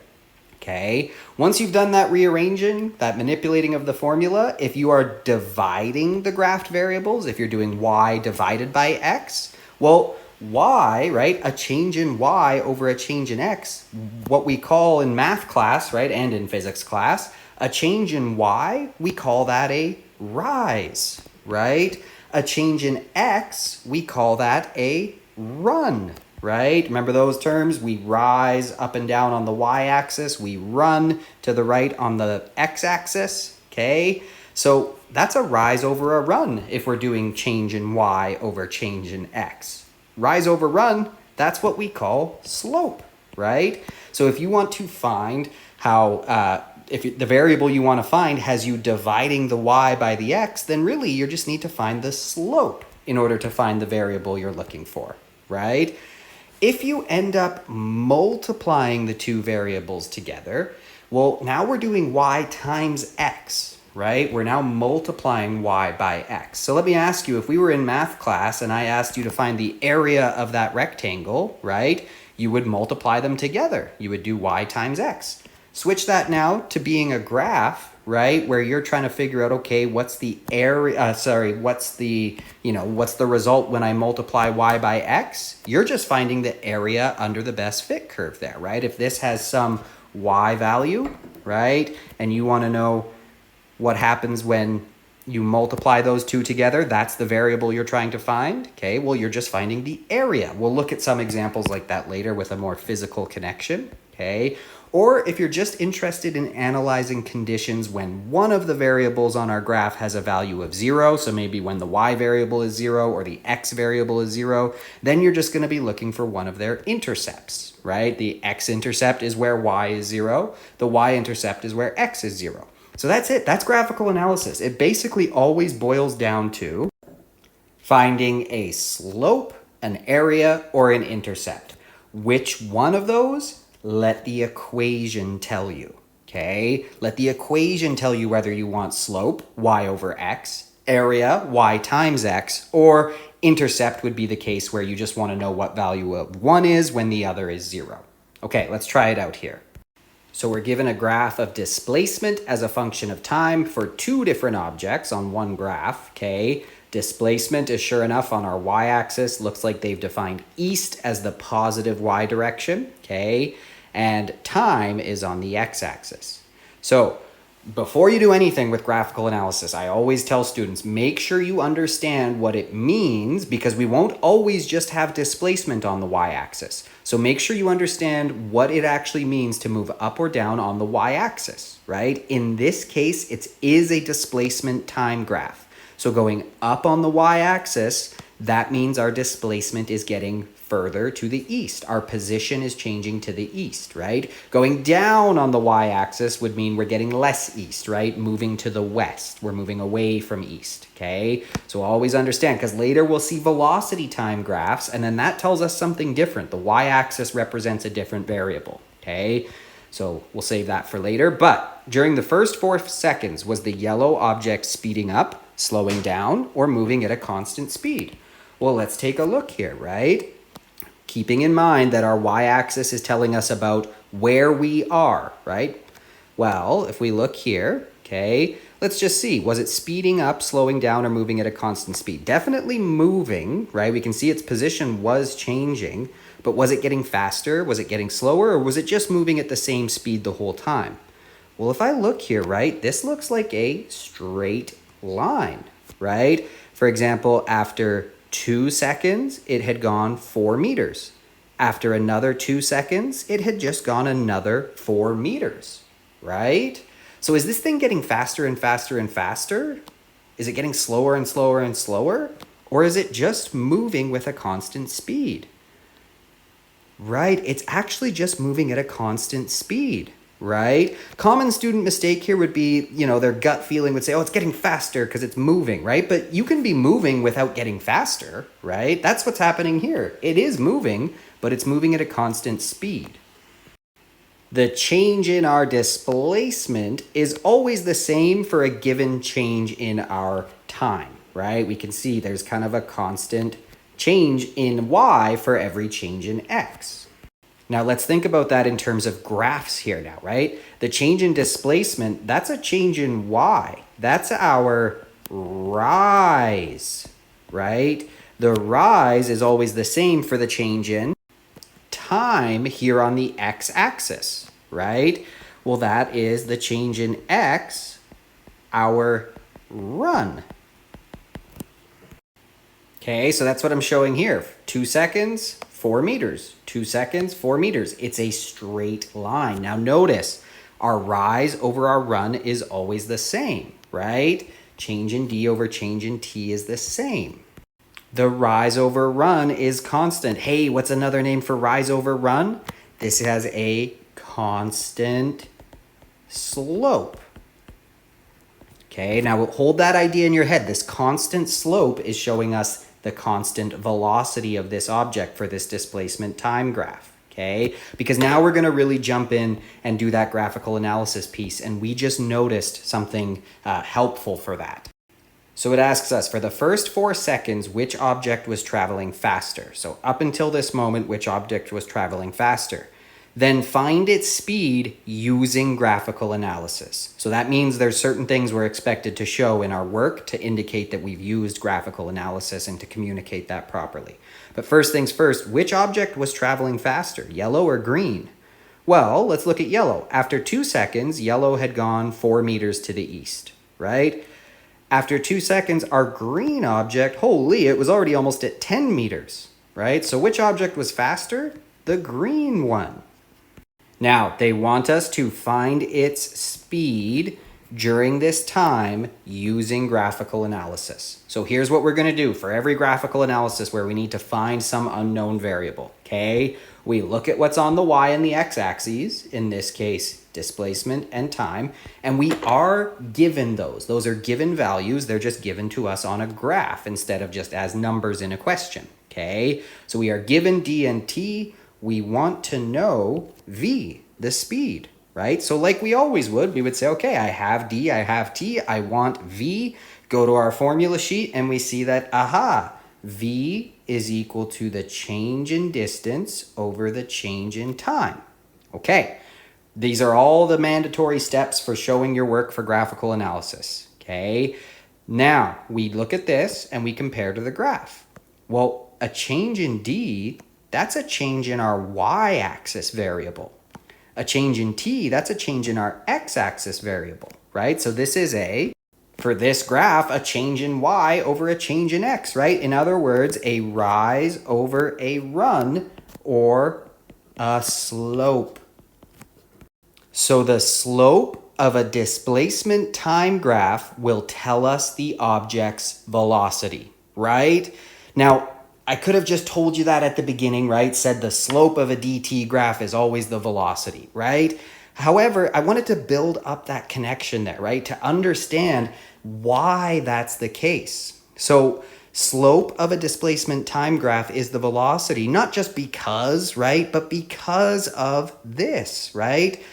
[SPEAKER 1] Okay, once you've done that rearranging, that manipulating of the formula, if you are dividing the graphed variables, if you're doing y divided by x, well, y, right, a change in y over a change in x, what we call in math class, right, and in physics class, a change in y, we call that a rise, right? A change in x, we call that a run. Right? Remember those terms? We rise up and down on the y-axis. We run to the right on the x-axis. Okay? So that's a rise over a run if we're doing change in y over change in x. Rise over run, that's what we call slope, right? So if you want to find how, the variable you want to find has you dividing the y by the x, then really you just need to find the slope in order to find the variable you're looking for, right? If you end up multiplying the two variables together, well, now we're doing y times x, right? We're now multiplying y by x. So let me ask you, if we were in math class and I asked you to find the area of that rectangle, right? You would multiply them together. You would do y times x. Switch that now to being a graph, right? Where you're trying to figure out, okay, what's the area, what's the result when I multiply y by x? You're just finding the area under the best fit curve there, right? If this has some y value, right? And you want to know what happens when you multiply those two together, that's the variable you're trying to find. Okay, well, you're just finding the area. We'll look at some examples like that later with a more physical connection. okay? Or if you're just interested in analyzing conditions when one of the variables on our graph has a value of 0, so maybe when the y variable is 0 or the x variable is 0, then you're just going to be looking for one of their intercepts, right? The x-intercept is where y is 0. The y-intercept is where x is 0. So that's it. That's graphical analysis. It basically always boils down to finding a slope, an area, or an intercept. Which one of those? Let the equation tell you, okay? Let the equation tell you whether you want slope, y over x, area, y times x, or intercept would be the case where you just want to know what value of one is when the other is 0. Okay, let's try it out here. So we're given a graph of displacement as a function of time for two different objects on one graph, okay? Displacement is sure enough on our y-axis. Looks like they've defined east as the positive y direction, okay? And time is on the x-axis. So before you do anything with graphical analysis, I always tell students, make sure you understand what it means because we won't always just have displacement on the y-axis. So make sure you understand what it actually means to move up or down on the y-axis, right? In this case, it is a displacement time graph. So going up on the y-axis, that means our displacement is getting further to the east. Our position is changing to the east, right? Going down on the y-axis would mean we're getting less east, right? Moving to the west. We're moving away from east, okay? So always understand, because later we'll see velocity time graphs, and then that tells us something different. The y-axis represents a different variable, okay? So we'll save that for later. But during the first 4 seconds, was the yellow object speeding up, slowing down, or moving at a constant speed? Well, let's take a look here, right? Keeping in mind that our y-axis is telling us about where we are, right? Well, if we look here, okay, let's just see. Was it speeding up, slowing down, or moving at a constant speed? Definitely moving, right? We can see its position was changing, but was it getting faster? Was it getting slower? Or was it just moving at the same speed the whole time? Well, if I look here, right, this looks like a straight line, right? For example, after 2 seconds, it had gone 4 meters. After another 2 seconds, it had just gone another 4 meters, right? So is this thing getting faster and faster and faster? Is it getting slower and slower and slower? Or is it just moving with a constant speed? Right, it's actually just moving at a constant speed, right? Common student mistake here would be, their gut feeling would say, oh, it's getting faster because it's moving, right? But you can be moving without getting faster, right? That's what's happening here. It is moving, but it's moving at a constant speed. The change in our displacement is always the same for a given change in our time, right? We can see there's kind of a constant change in y for every change in x. Now let's think about that in terms of graphs here now, right? The change in displacement, that's a change in y. That's our rise, right? The rise is always the same for the change in time here on the x-axis, right? Well, that is the change in x, our run. Okay, so that's what I'm showing here. 2 seconds, 4 meters. 2 seconds, 4 meters. It's a straight line. Now notice, our rise over our run is always the same, right? Change in d over change in t is the same. The rise over run is constant. Hey, what's another name for rise over run? This has a constant slope. Okay, now we'll hold that idea in your head. This constant slope is showing us the constant velocity of this object for this displacement time graph, okay? Because now we're gonna really jump in and do that graphical analysis piece, and we just noticed something helpful for that. So it asks us, for the first 4 seconds, which object was traveling faster? So up until this moment, which object was traveling faster? Then find its speed using graphical analysis. So that means there's certain things we're expected to show in our work to indicate that we've used graphical analysis and to communicate that properly. But first things first, which object was traveling faster, yellow or green? Well, let's look at yellow. After 2 seconds, yellow had gone 4 meters to the east, right? After 2 seconds, our green object, holy, it was already almost at 10 meters, right? So which object was faster? The green one. Now, they want us to find its speed during this time using graphical analysis. So here's what we're going to do for every graphical analysis where we need to find some unknown variable, okay? We look at what's on the y and the x-axes, in this case, displacement and time, and we are given those. Those are given values. They're just given to us on a graph instead of just as numbers in a question, okay? So we are given d and t. We want to know v, the speed, right? So like we always would, we would say, okay, I have d, I have t, I want v. Go to our formula sheet and we see that, aha, v is equal to the change in distance over the change in time. Okay, these are all the mandatory steps for showing your work for graphical analysis, okay? Now, we look at this and we compare to the graph. Well, a change in d, that's a change in our y-axis variable. A change in t, that's a change in our x-axis variable, right? So this is for this graph, a change in y over a change in x, right? In other words, a rise over a run or a slope. So the slope of a displacement time graph will tell us the object's velocity, right? Now, I could have just told you that at the beginning, right? Said the slope of a dt graph is always the velocity, right? However, I wanted to build up that connection there, right? To understand why that's the case. So slope of a displacement time graph is the velocity, not just because, right? But because of this, right?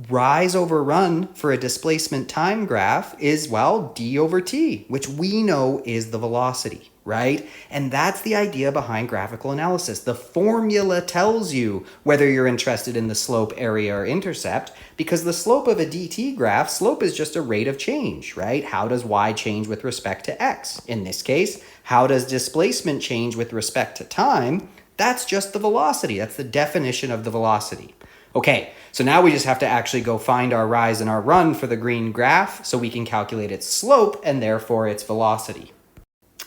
[SPEAKER 1] Rise over run for a displacement time graph is, well, d over t, which we know is the velocity, right? And that's the idea behind graphical analysis. The formula tells you whether you're interested in the slope, area, or intercept, because the slope of a dt graph, slope is just a rate of change, right? How does y change with respect to x? In this case, how does displacement change with respect to time? That's just the velocity. That's the definition of the velocity. Okay, so now we just have to actually go find our rise and our run for the green graph so we can calculate its slope and therefore its velocity.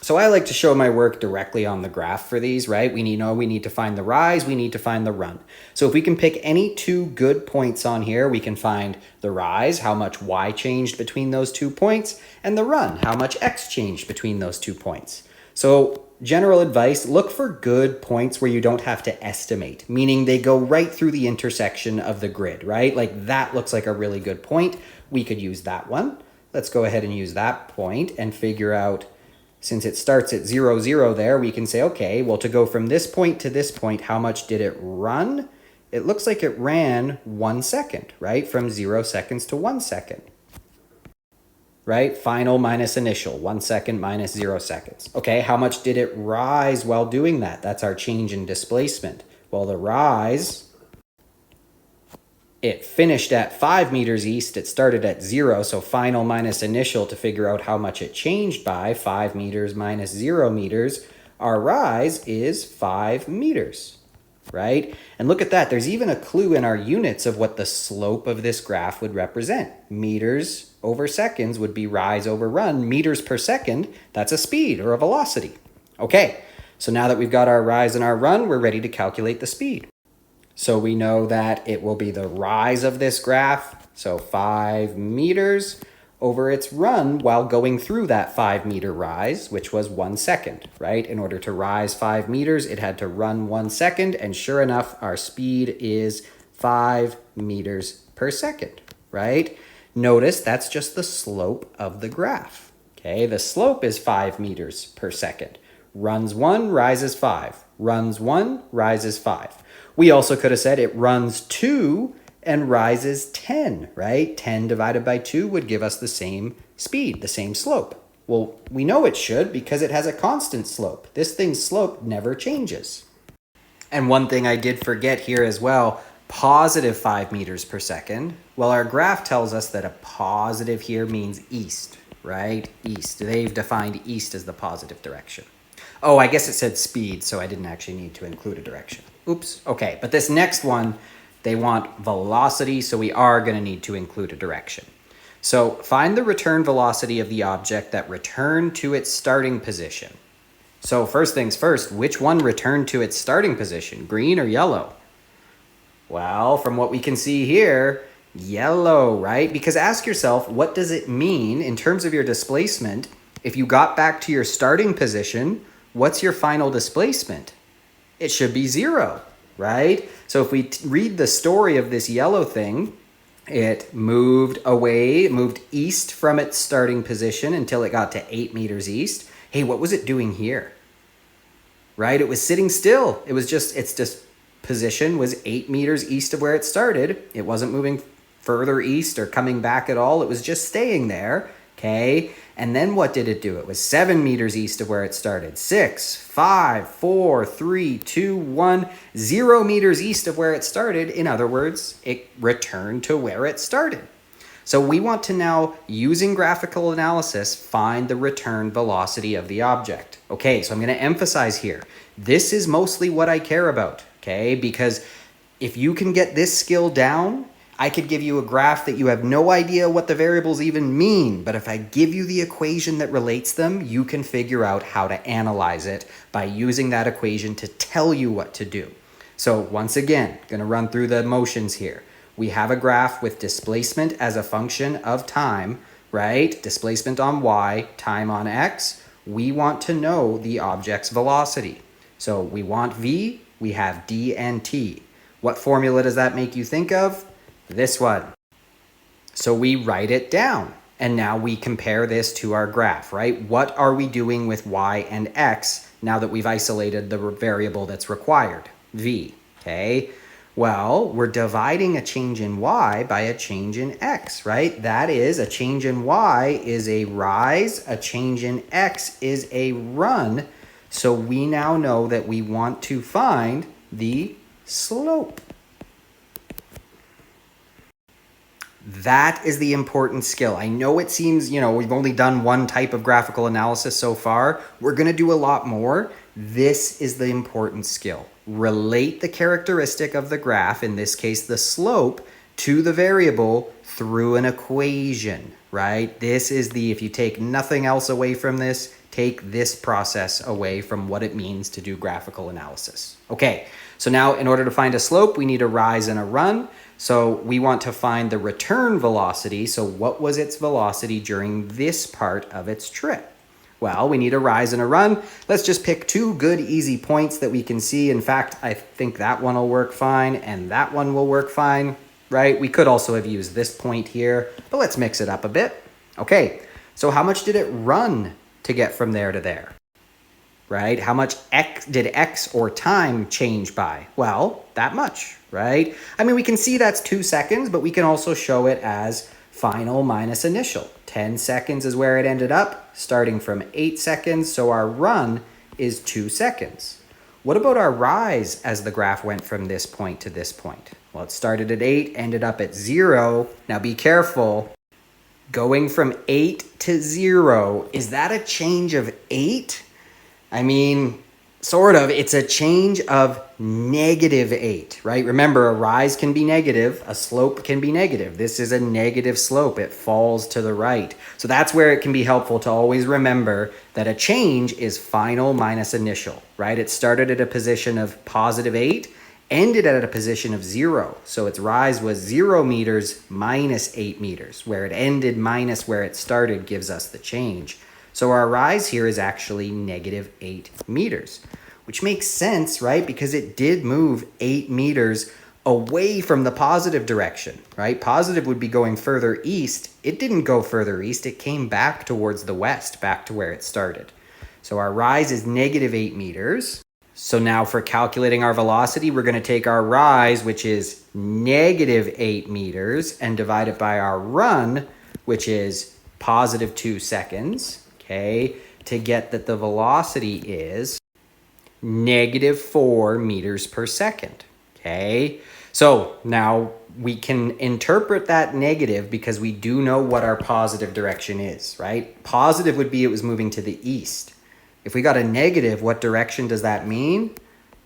[SPEAKER 1] So I like to show my work directly on the graph for these, right? We need to find the rise, we need to find the run. So if we can pick any two good points on here, we can find the rise, how much y changed between those 2 points, and the run, how much x changed between those 2 points. So general advice, look for good points where you don't have to estimate, meaning they go right through the intersection of the grid, right? Like that looks like a really good point. We could use that one. Let's go ahead and use that point and figure out, since it starts at 0, 0 there, we can say, okay, well, to go from this point to this point, how much did it run? It looks like it ran 1 second, right? From 0 seconds to 1 second. Right? Final minus initial, 1 second minus 0 seconds. Okay, how much did it rise while doing that? That's our change in displacement. Well, the rise, it finished at 5 meters east. It started at 0, so final minus initial to figure out how much it changed by, 5 meters minus 0 meters. Our rise is 5 meters, right? And look at that. There's even a clue in our units of what the slope of this graph would represent. Meters over seconds would be rise over run. Meters per second, that's a speed or a velocity. Okay, so now that we've got our rise and our run, we're ready to calculate the speed. So we know that it will be the rise of this graph, so 5 meters, over its run while going through that 5 meter rise, which was 1 second, right? In order to rise 5 meters, it had to run 1 second, and sure enough, our speed is 5 meters per second, right? Notice that's just the slope of the graph, okay? The slope is 5 meters per second. Runs 1, rises 5. Runs 1, rises 5. We also could have said it runs 2 and rises 10, right? 10 divided by 2 would give us the same speed, the same slope. Well, we know it should because it has a constant slope. This thing's slope never changes. And one thing I did forget here as well, positive 5 meters per second. Well, our graph tells us that a positive here means east, right? East. They've defined east as the positive direction. Oh, I guess it said speed, so I didn't actually need to include a direction. Oops. Okay, but this next one, they want velocity, so we are going to need to include a direction. So find the return velocity of the object that returned to its starting position. So first things first, which one returned to its starting position, green or yellow? Well, from what we can see here, yellow, right? Because ask yourself, what does it mean in terms of your displacement? If you got back to your starting position, what's your final displacement? It should be 0, right? So if we read the story of this yellow thing, it moved away, it moved east from its starting position until it got to 8 meters east. Hey, what was it doing here? Right? It was sitting still. It was just, its position was 8 meters east of where it started. It wasn't moving further east or coming back at all. It was just staying there. Okay. And then what did it do? It was 7 meters east of where it started. 6, 5, 4, 3, 2, 1, 0 meters east of where it started. In other words, it returned to where it started. So we want to now, using graphical analysis, find the return velocity of the object. Okay, so I'm going to emphasize here, this is mostly what I care about, okay? Because if you can get this skill down, I could give you a graph that you have no idea what the variables even mean, but if I give you the equation that relates them, you can figure out how to analyze it by using that equation to tell you what to do. So once again, going to run through the motions here. We have a graph with displacement as a function of time, right? Displacement on y, time on x. We want to know the object's velocity. So we want v, we have d and t. What formula does that make you think of? This one. So we write it down. And now we compare this to our graph, right? What are we doing with y and x now that we've isolated the variable that's required? V, okay? Well, we're dividing a change in y by a change in x, right? That is, a change in y is a rise, a change in x is a run. So we now know that we want to find the slope. That is the important skill. I know it seems, we've only done one type of graphical analysis so far. We're going to do a lot more. This is the important skill. Relate the characteristic of the graph, in this case the slope, to the variable through an equation, right? This is if you take nothing else away from this, take this process away from what it means to do graphical analysis. Okay, so now in order to find a slope, we need a rise and a run. So we want to find the return velocity. So what was its velocity during this part of its trip? Well, we need a rise and a run. Let's just pick two good, easy points that we can see. In fact, I think that one will work fine and that one will work fine, right? We could also have used this point here, but let's mix it up a bit. Okay, so how much did it run to get from there to there? Right? How much did x or time change by? Well, that much, right? I mean, we can see that's 2 seconds, but we can also show it as final minus initial. 10 seconds is where it ended up, starting from 8 seconds, so our run is 2 seconds. What about our rise as the graph went from this point to this point? Well, it started at 8, ended up at 0. Now be careful. Going from 8 to 0, is that a change of 8? I mean, sort of. It's a change of -8, right? Remember, a rise can be negative, a slope can be negative. This is a negative slope. It falls to the right. So that's where it can be helpful to always remember that a change is final minus initial, right? It started at a position of +8, ended at a position of 0. So its rise was 0 meters minus 8 meters. Where it ended minus where it started gives us the change. So our rise here is actually -8 meters, which makes sense, right? Because it did move 8 meters away from the positive direction, right? Positive would be going further east. It didn't go further east. It came back towards the west, back to where it started. So our rise is -8 meters. So now for calculating our velocity, we're going to take our rise, which is -8 meters, and divide it by our run, which is +2 seconds. Okay, to get that the velocity is -4 meters per second. Okay, so now we can interpret that negative because we do know what our positive direction is, right? Positive would be it was moving to the east. If we got a negative, what direction does that mean?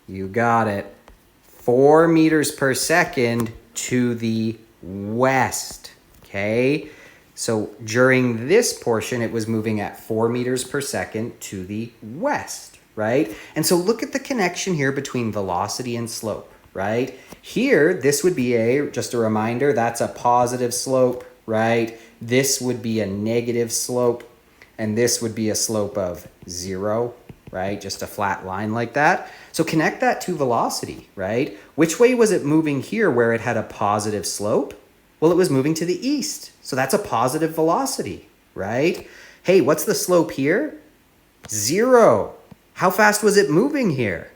[SPEAKER 1] You got it. 4 meters per second to the west. Okay. So during this portion, it was moving at 4 meters per second to the west, right? And so look at the connection here between velocity and slope, right? Here, this would be just a reminder, that's a positive slope, right? This would be a negative slope, and this would be a slope of 0, right? Just a flat line like that. So connect that to velocity, right? Which way was it moving here where it had a positive slope? Well, it was moving to the east. So that's a positive velocity, right? Hey, what's the slope here? 0. How fast was it moving here?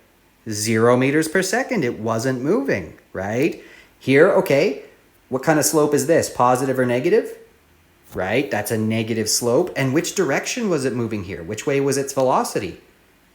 [SPEAKER 1] 0 meters per second. It wasn't moving, right? Here, okay, what kind of slope is this? Positive or negative? Right, that's a negative slope. And which direction was it moving here? Which way was its velocity?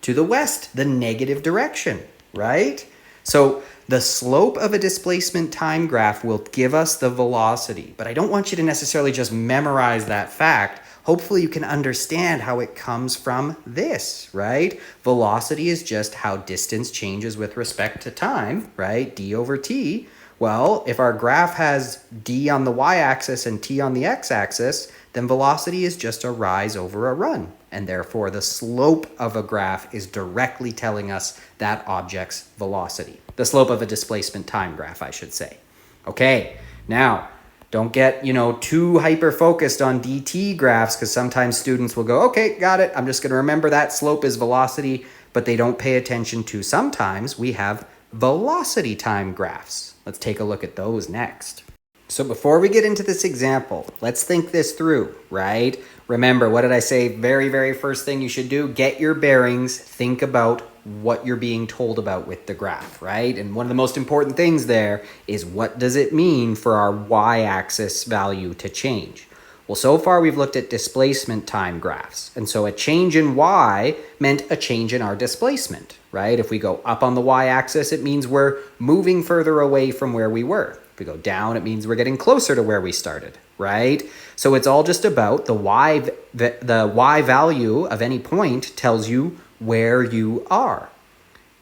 [SPEAKER 1] To the west, the negative direction, right? So the slope of a displacement time graph will give us the velocity, but I don't want you to necessarily just memorize that fact. Hopefully you can understand how it comes from this, right? Velocity is just how distance changes with respect to time, right? D over t. Well, if our graph has d on the y-axis and t on the x-axis, then velocity is just a rise over a run. And therefore, the slope of a graph is directly telling us that object's velocity. The slope of a displacement time graph, I should say. Okay, now, don't get, too hyper-focused on dt graphs, because sometimes students will go, okay, got it, I'm just going to remember that slope is velocity, but they don't pay attention to sometimes we have velocity time graphs. Let's take a look at those next. So before we get into this example, let's think this through, right? Remember, what did I say? Very, very first thing you should do, get your bearings, think about what you're being told about with the graph, right? And one of the most important things there is what does it mean for our y-axis value to change? Well, so far we've looked at displacement time graphs. And so a change in y meant a change in our displacement, right? If we go up on the y-axis, it means we're moving further away from where we were. If we go down, it means we're getting closer to where we started, right? So it's all just about the y value of any point tells you where you are.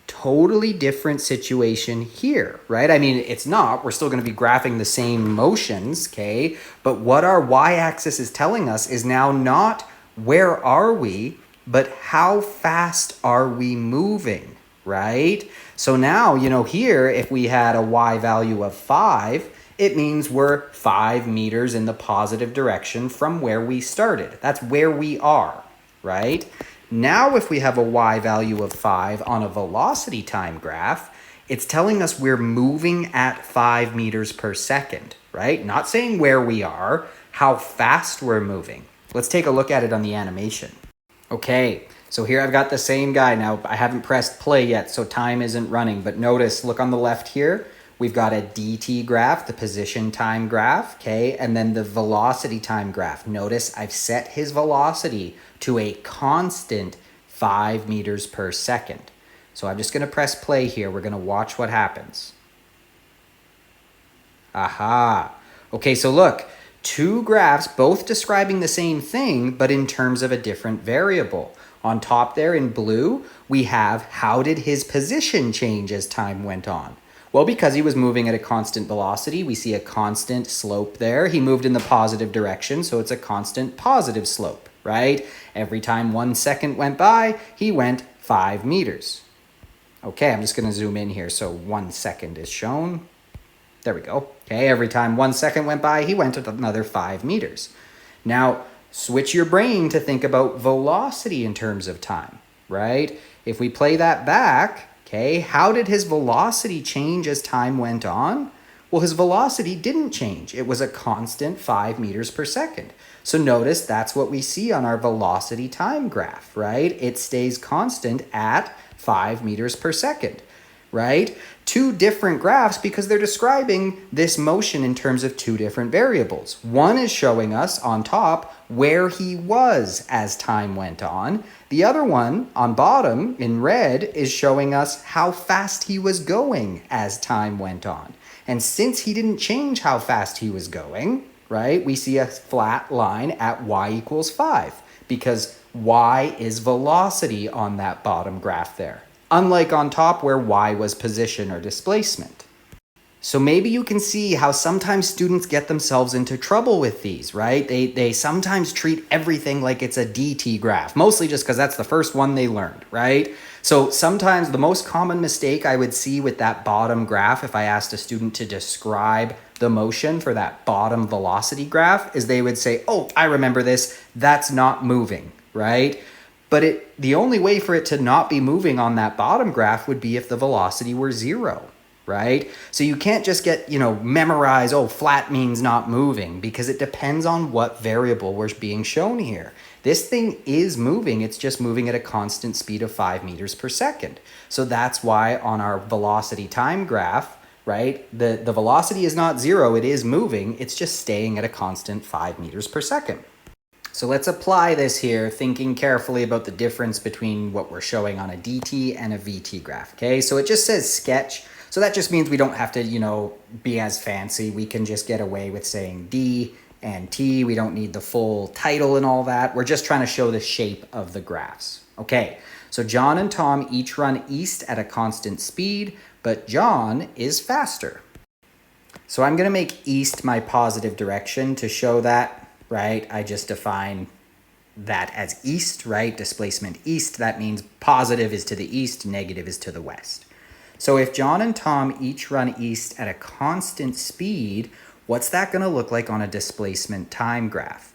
[SPEAKER 1] Totally different situation here, right? I mean, it's not. We're still going to be graphing the same motions, okay? But what our y-axis is telling us is now not where are we, but how fast are we moving, right? So now, here, if we had a y value of 5, it means we're 5 meters in the positive direction from where we started. That's where we are, right? Now, if we have a y value of 5 on a velocity time graph, it's telling us we're moving at 5 meters per second, right? Not saying where we are, how fast we're moving. Let's take a look at it on the animation. Okay, so here I've got the same guy. Now, I haven't pressed play yet, so time isn't running. But notice, look on the left here. We've got a dt graph, the position time graph, okay? And then the velocity time graph. Notice I've set his velocity to a constant 5 meters per second. So I'm just going to press play here. We're going to watch what happens. Aha. Okay, so look, two graphs both describing the same thing, but in terms of a different variable. On top there in blue, we have how did his position change as time went on? Well, because he was moving at a constant velocity, we see a constant slope there. He moved in the positive direction, so it's a constant positive slope, right? Every time 1 second went by, he went 5 meters. Okay, I'm just going to zoom in here so 1 second is shown. There we go. Okay, every time 1 second went by, he went another 5 meters. Now, switch your brain to think about velocity in terms of time, right? If we play that back, okay, how did his velocity change as time went on? Well, his velocity didn't change. It was a constant 5 meters per second. So notice that's what we see on our velocity time graph, right? It stays constant at 5 meters per second, right? Two different graphs because they're describing this motion in terms of two different variables. One is showing us on top where he was as time went on. The other one on bottom in red is showing us how fast he was going as time went on. And since he didn't change how fast he was going, right, we see a flat line at y equals 5 because y is velocity on that bottom graph there. Unlike on top where y was position or displacement. So maybe you can see how sometimes students get themselves into trouble with these, right? They sometimes treat everything like it's a dt graph, mostly just because that's the first one they learned, right? So sometimes the most common mistake I would see with that bottom graph, if I asked a student to describe the motion for that bottom velocity graph, is they would say, oh, I remember this, that's not moving, right? But the only way for it to not be moving on that bottom graph would be if the velocity were 0, right? So you can't just get, memorize, oh, flat means not moving, because it depends on what variable we're being shown here. This thing is moving, it's just moving at a constant speed of 5 meters per second. So that's why on our velocity time graph, right, the velocity is not 0, it is moving, it's just staying at a constant 5 meters per second. So let's apply this here, thinking carefully about the difference between what we're showing on a dt and a vt graph, okay? So it just says sketch, so that just means we don't have to, be as fancy. We can just get away with saying d and t. We don't need the full title and all that. We're just trying to show the shape of the graphs. Okay, so John and Tom each run east at a constant speed, but John is faster. So I'm going to make east my positive direction to show that, right? I just define that as east, right? Displacement east, that means positive is to the east, negative is to the west. So if John and Tom each run east at a constant speed, what's that going to look like on a displacement time graph?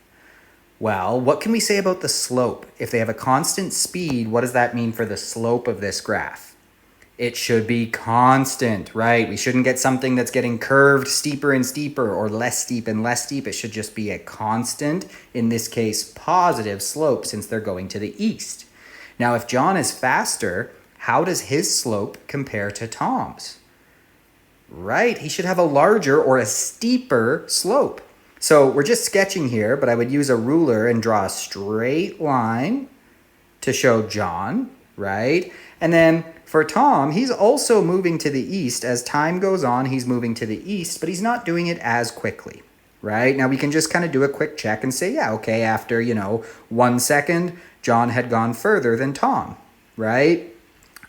[SPEAKER 1] Well, what can we say about the slope? If they have a constant speed, what does that mean for the slope of this graph? It should be constant, right? We shouldn't get something that's getting curved steeper and steeper or less steep and less steep. It should just be a constant, in this case, positive slope since they're going to the east. Now, if John is faster, how does his slope compare to Tom's? Right, he should have a larger or a steeper slope. So we're just sketching here, but I would use a ruler and draw a straight line to show John, right? And then for Tom, he's also moving to the east. As time goes on, he's moving to the east, but he's not doing it as quickly, right? Now we can just kind of do a quick check and say, yeah, okay, after, 1 second, John had gone further than Tom, right?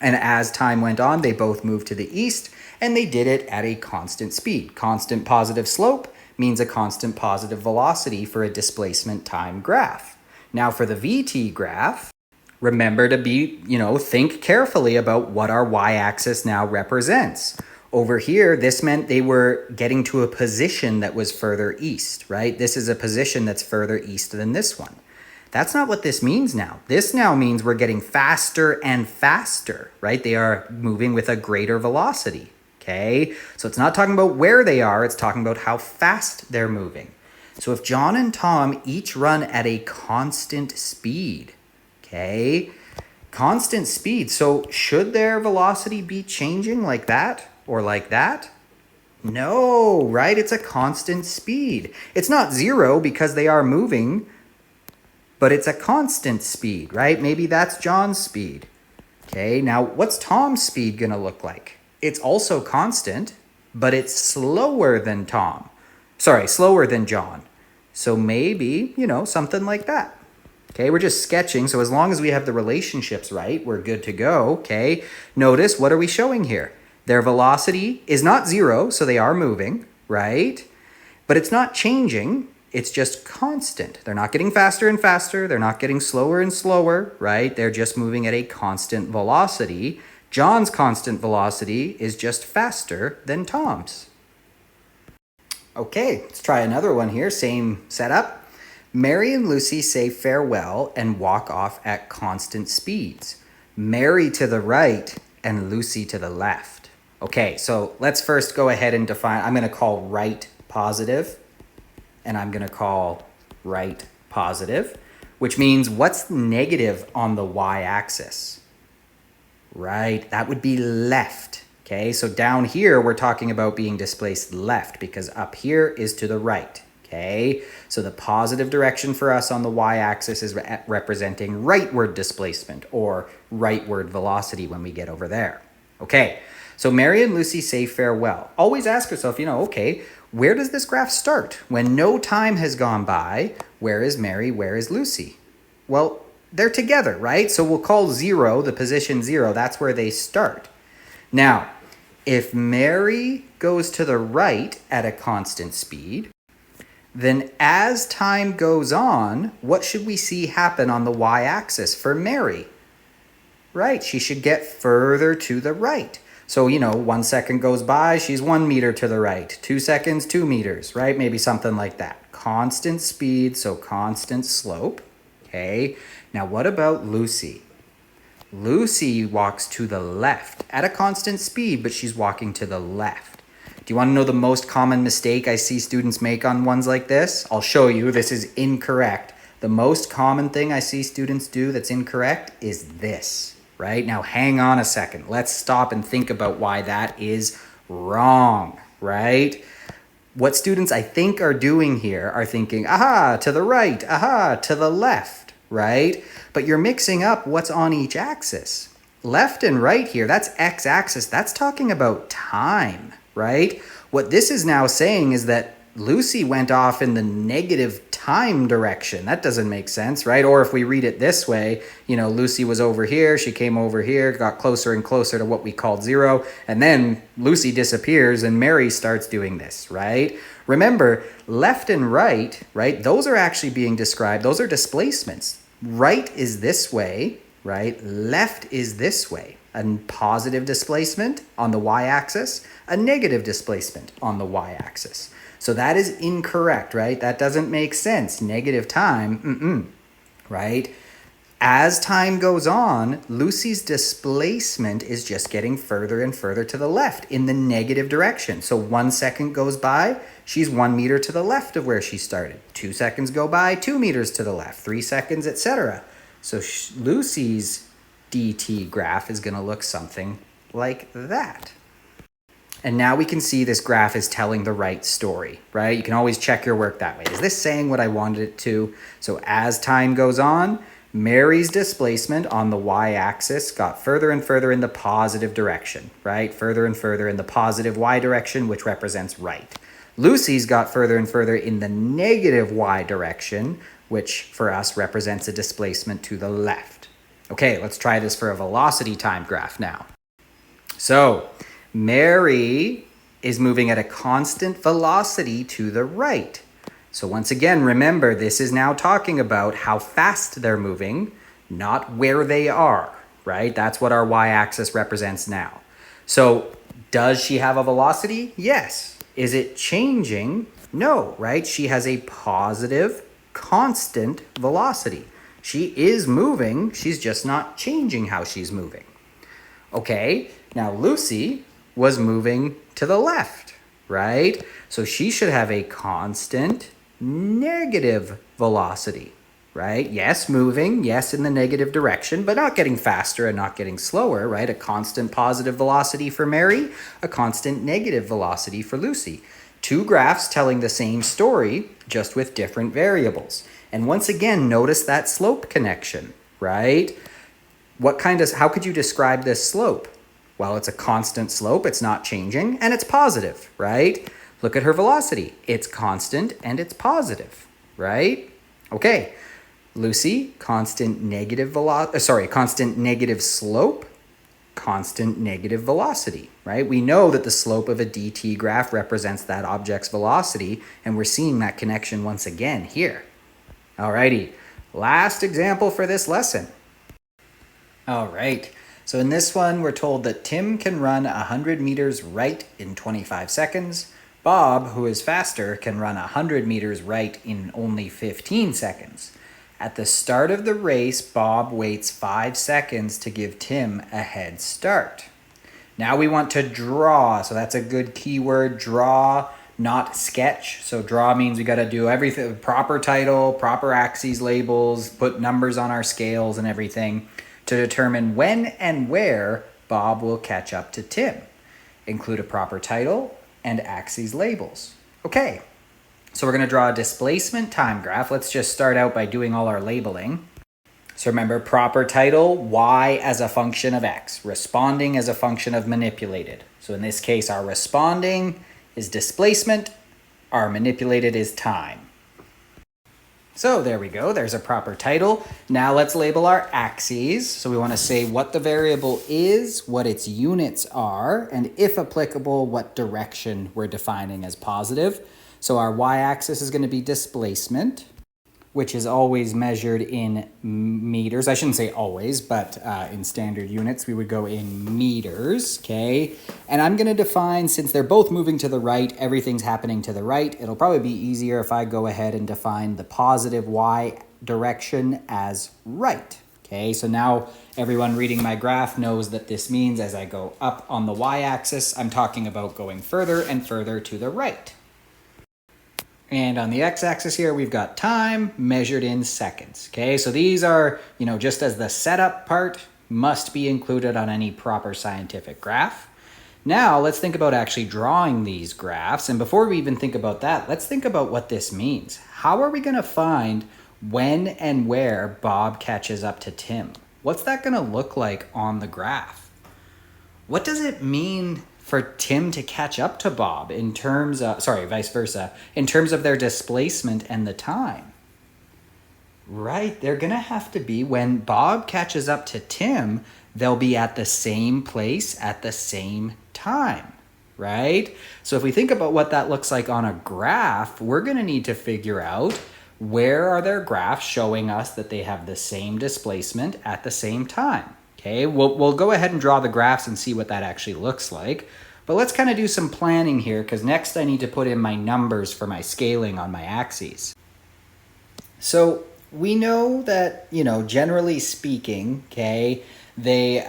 [SPEAKER 1] And as time went on, they both moved to the east, and they did it at a constant speed. Constant positive slope means a constant positive velocity for a displacement time graph. Now for the VT graph, remember to think carefully about what our y-axis now represents. Over here, this meant they were getting to a position that was further east, right? This is a position that's further east than this one. That's not what this means now. This now means we're getting faster and faster, right? They are moving with a greater velocity, okay? So it's not talking about where they are, it's talking about how fast they're moving. So if John and Tom each run at a constant speed, okay? Constant speed, so should their velocity be changing like that or like that? No, right? It's a constant speed. It's not 0 because they are moving, but it's a constant speed, right? Maybe that's John's speed. Okay, now what's Tom's speed gonna look like? It's also constant, but it's slower than slower than John. So maybe, something like that. Okay, we're just sketching, so as long as we have the relationships right, we're good to go, okay? Notice, what are we showing here? Their velocity is not 0, so they are moving, right? But it's not changing. It's just constant. They're not getting faster and faster. They're not getting slower and slower, right? They're just moving at a constant velocity. John's constant velocity is just faster than Tom's. Okay, let's try another one here. Same setup. Mary and Lucy say farewell and walk off at constant speeds. Mary to the right and Lucy to the left. Okay, so let's first go ahead and define, I'm going to call right positive. And I'm going to call right positive, which means what's negative on the y-axis? Right, that would be left. Okay, so down here, we're talking about being displaced left because up here is to the right. Okay, so the positive direction for us on the y-axis is representing rightward displacement or rightward velocity when we get over there. Okay, so Mary and Lucy say farewell. Always ask yourself, okay, where does this graph start? When no time has gone by, where is Mary, where is Lucy? Well, they're together, right? So we'll call 0, the position 0, that's where they start. Now, if Mary goes to the right at a constant speed, then as time goes on, what should we see happen on the y-axis for Mary? Right, she should get further to the right. So, 1 second goes by, she's 1 meter to the right. 2 seconds, 2 meters, right? Maybe something like that. Constant speed, so constant slope. Okay, now what about Lucy? Lucy walks to the left at a constant speed, but she's walking to the left. Do you want to know the most common mistake I see students make on ones like this? I'll show you. This is incorrect. The most common thing I see students do that's incorrect is this, right? Now, hang on a second. Let's stop and think about why that is wrong, right? What students I think are doing here are thinking, aha, to the right, aha, to the left, right? But you're mixing up what's on each axis. Left and right here, that's x-axis. That's talking about time, right? What this is now saying is that Lucy went off in the negative time direction. That doesn't make sense, right? Or if we read it this way, Lucy was over here, she came over here, got closer and closer to what we called 0, and then Lucy disappears and Mary starts doing this, right? Remember, left and right, those are actually being described, those are displacements. Right is this way, right? Left is this way. A positive displacement on the y-axis, a negative displacement on the y-axis. So that is incorrect, right? That doesn't make sense. Negative time, right? As time goes on, Lucy's displacement is just getting further and further to the left in the negative direction. So 1 second goes by, she's 1 meter to the left of where she started. 2 seconds go by, 2 meters to the left, 3 seconds, etc. So Lucy's dt graph is going to look something like that. And now we can see this graph is telling the right story, right? You can always check your work that way. Is this saying what I wanted it to? So as time goes on, Mary's displacement on the y-axis got further and further in the positive direction, right? Further and further in the positive y direction, which represents right. Lucy's got further and further in the negative y direction, which for us represents a displacement to the left. Okay, let's try this for a velocity time graph now. So Mary is moving at a constant velocity to the right. So once again, remember, this is now talking about how fast they're moving, not where they are, right? That's what our y-axis represents now. So does she have a velocity? Yes. Is it changing? No, right? She has a positive, constant velocity. She is moving, she's just not changing how she's moving. Okay, now Lucy was moving to the left, right? So she should have a constant negative velocity, right? Yes, moving, yes, in the negative direction, but not getting faster and not getting slower, right? A constant positive velocity for Mary, a constant negative velocity for Lucy. Two graphs telling the same story, just with different variables. And once again, notice that slope connection, right? How could you describe this slope? Well, it's a constant slope, it's not changing, and it's positive, right? Look at her velocity. It's constant and it's positive, right? Okay, Lucy, constant negative slope, constant negative velocity, right? We know that the slope of a dt graph represents that object's velocity, and we're seeing that connection once again here. Alrighty, last example for this lesson. All right, so in this one, we're told that Tim can run 100 meters right in 25 seconds. Bob, who is faster, can run 100 meters right in only 15 seconds. At the start of the race, Bob waits 5 seconds to give Tim a head start. Now we want to draw, so that's a good keyword, draw, not sketch. So draw means we got to do everything, proper title, proper axes labels, put numbers on our scales and everything to determine when and where Bob will catch up to Tim. Include a proper title and axes labels. Okay, so we're going to draw a displacement time graph. Let's just start out by doing all our labeling. So remember, proper title, y as a function of x, responding as a function of manipulated. So in this case, our responding is displacement, our manipulated is time. So there we go, there's a proper title. Now let's label our axes. So we want to say what the variable is, what its units are, and if applicable, what direction we're defining as positive. So our y-axis is going to be displacement. which is always measured in meters. I shouldn't say always, but in standard units, we would go in meters, okay? And I'm gonna define, since they're both moving to the right, everything's happening to the right, it'll probably be easier if I go ahead and define the positive y direction as right. Okay, so now everyone reading my graph knows that this means as I go up on the y-axis, I'm talking about going further and further to the right. And on the x-axis here, we've got time measured in seconds. Okay, so these are, just as the setup part must be included on any proper scientific graph. Now let's think about actually drawing these graphs. And before we even think about that, let's think about what this means. How are we going to find when and where Bob catches up to Tim? What's that going to look like on the graph? What does it mean for Tim to catch up to Bob in terms of, vice versa, in terms of their displacement and the time? Right, they're going to have to be, when Bob catches up to Tim, they'll be at the same place at the same time, right? So if we think about what that looks like on a graph, we're going to need to figure out where are their graphs showing us that they have the same displacement at the same time. Okay, we'll go ahead and draw the graphs and see what that actually looks like. But let's kind of do some planning here, because next I need to put in my numbers for my scaling on my axes. So we know that, generally speaking, okay, they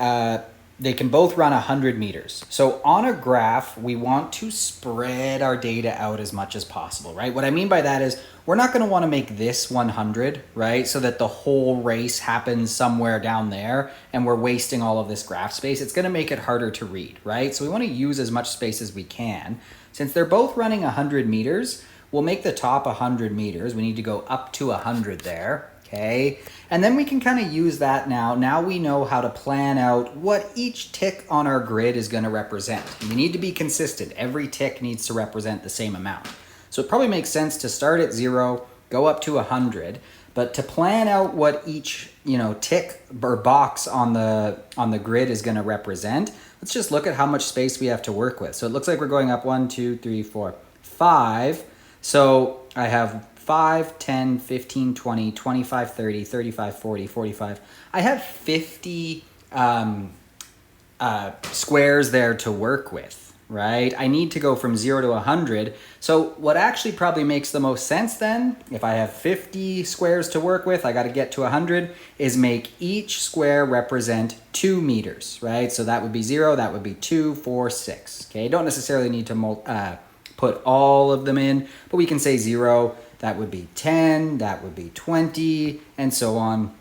[SPEAKER 1] can both run 100 meters. So on a graph, we want to spread our data out as much as possible, right? What I mean by that is we're not going to want to make this 100, right? So that the whole race happens somewhere down there and we're wasting all of this graph space. It's going to make it harder to read, right? So we want to use as much space as we can. Since they're both running 100 meters, we'll make the top 100 meters. We need to go up to 100 there. Okay, and then we can kind of use that now. Now we know how to plan out what each tick on our grid is going to represent. And we need to be consistent. Every tick needs to represent the same amount. So it probably makes sense to start at 0, go up to 100, but to plan out what each tick or box on the grid is going to represent, let's just look at how much space we have to work with. So it looks like we're going up 1, 2, 3, 4, 5. So I have 5, 10, 15, 20, 25, 30, 35, 40, 45. I have 50 squares there to work with, right? I need to go from 0 to 100. So what actually probably makes the most sense then, if I have 50 squares to work with, I got to get to 100, is make each square represent 2 meters, right? So that would be 0, that would be 2, 4, 6. Okay, don't necessarily need to put all of them in, but we can say 0, that would be 10, that would be 20, and so on,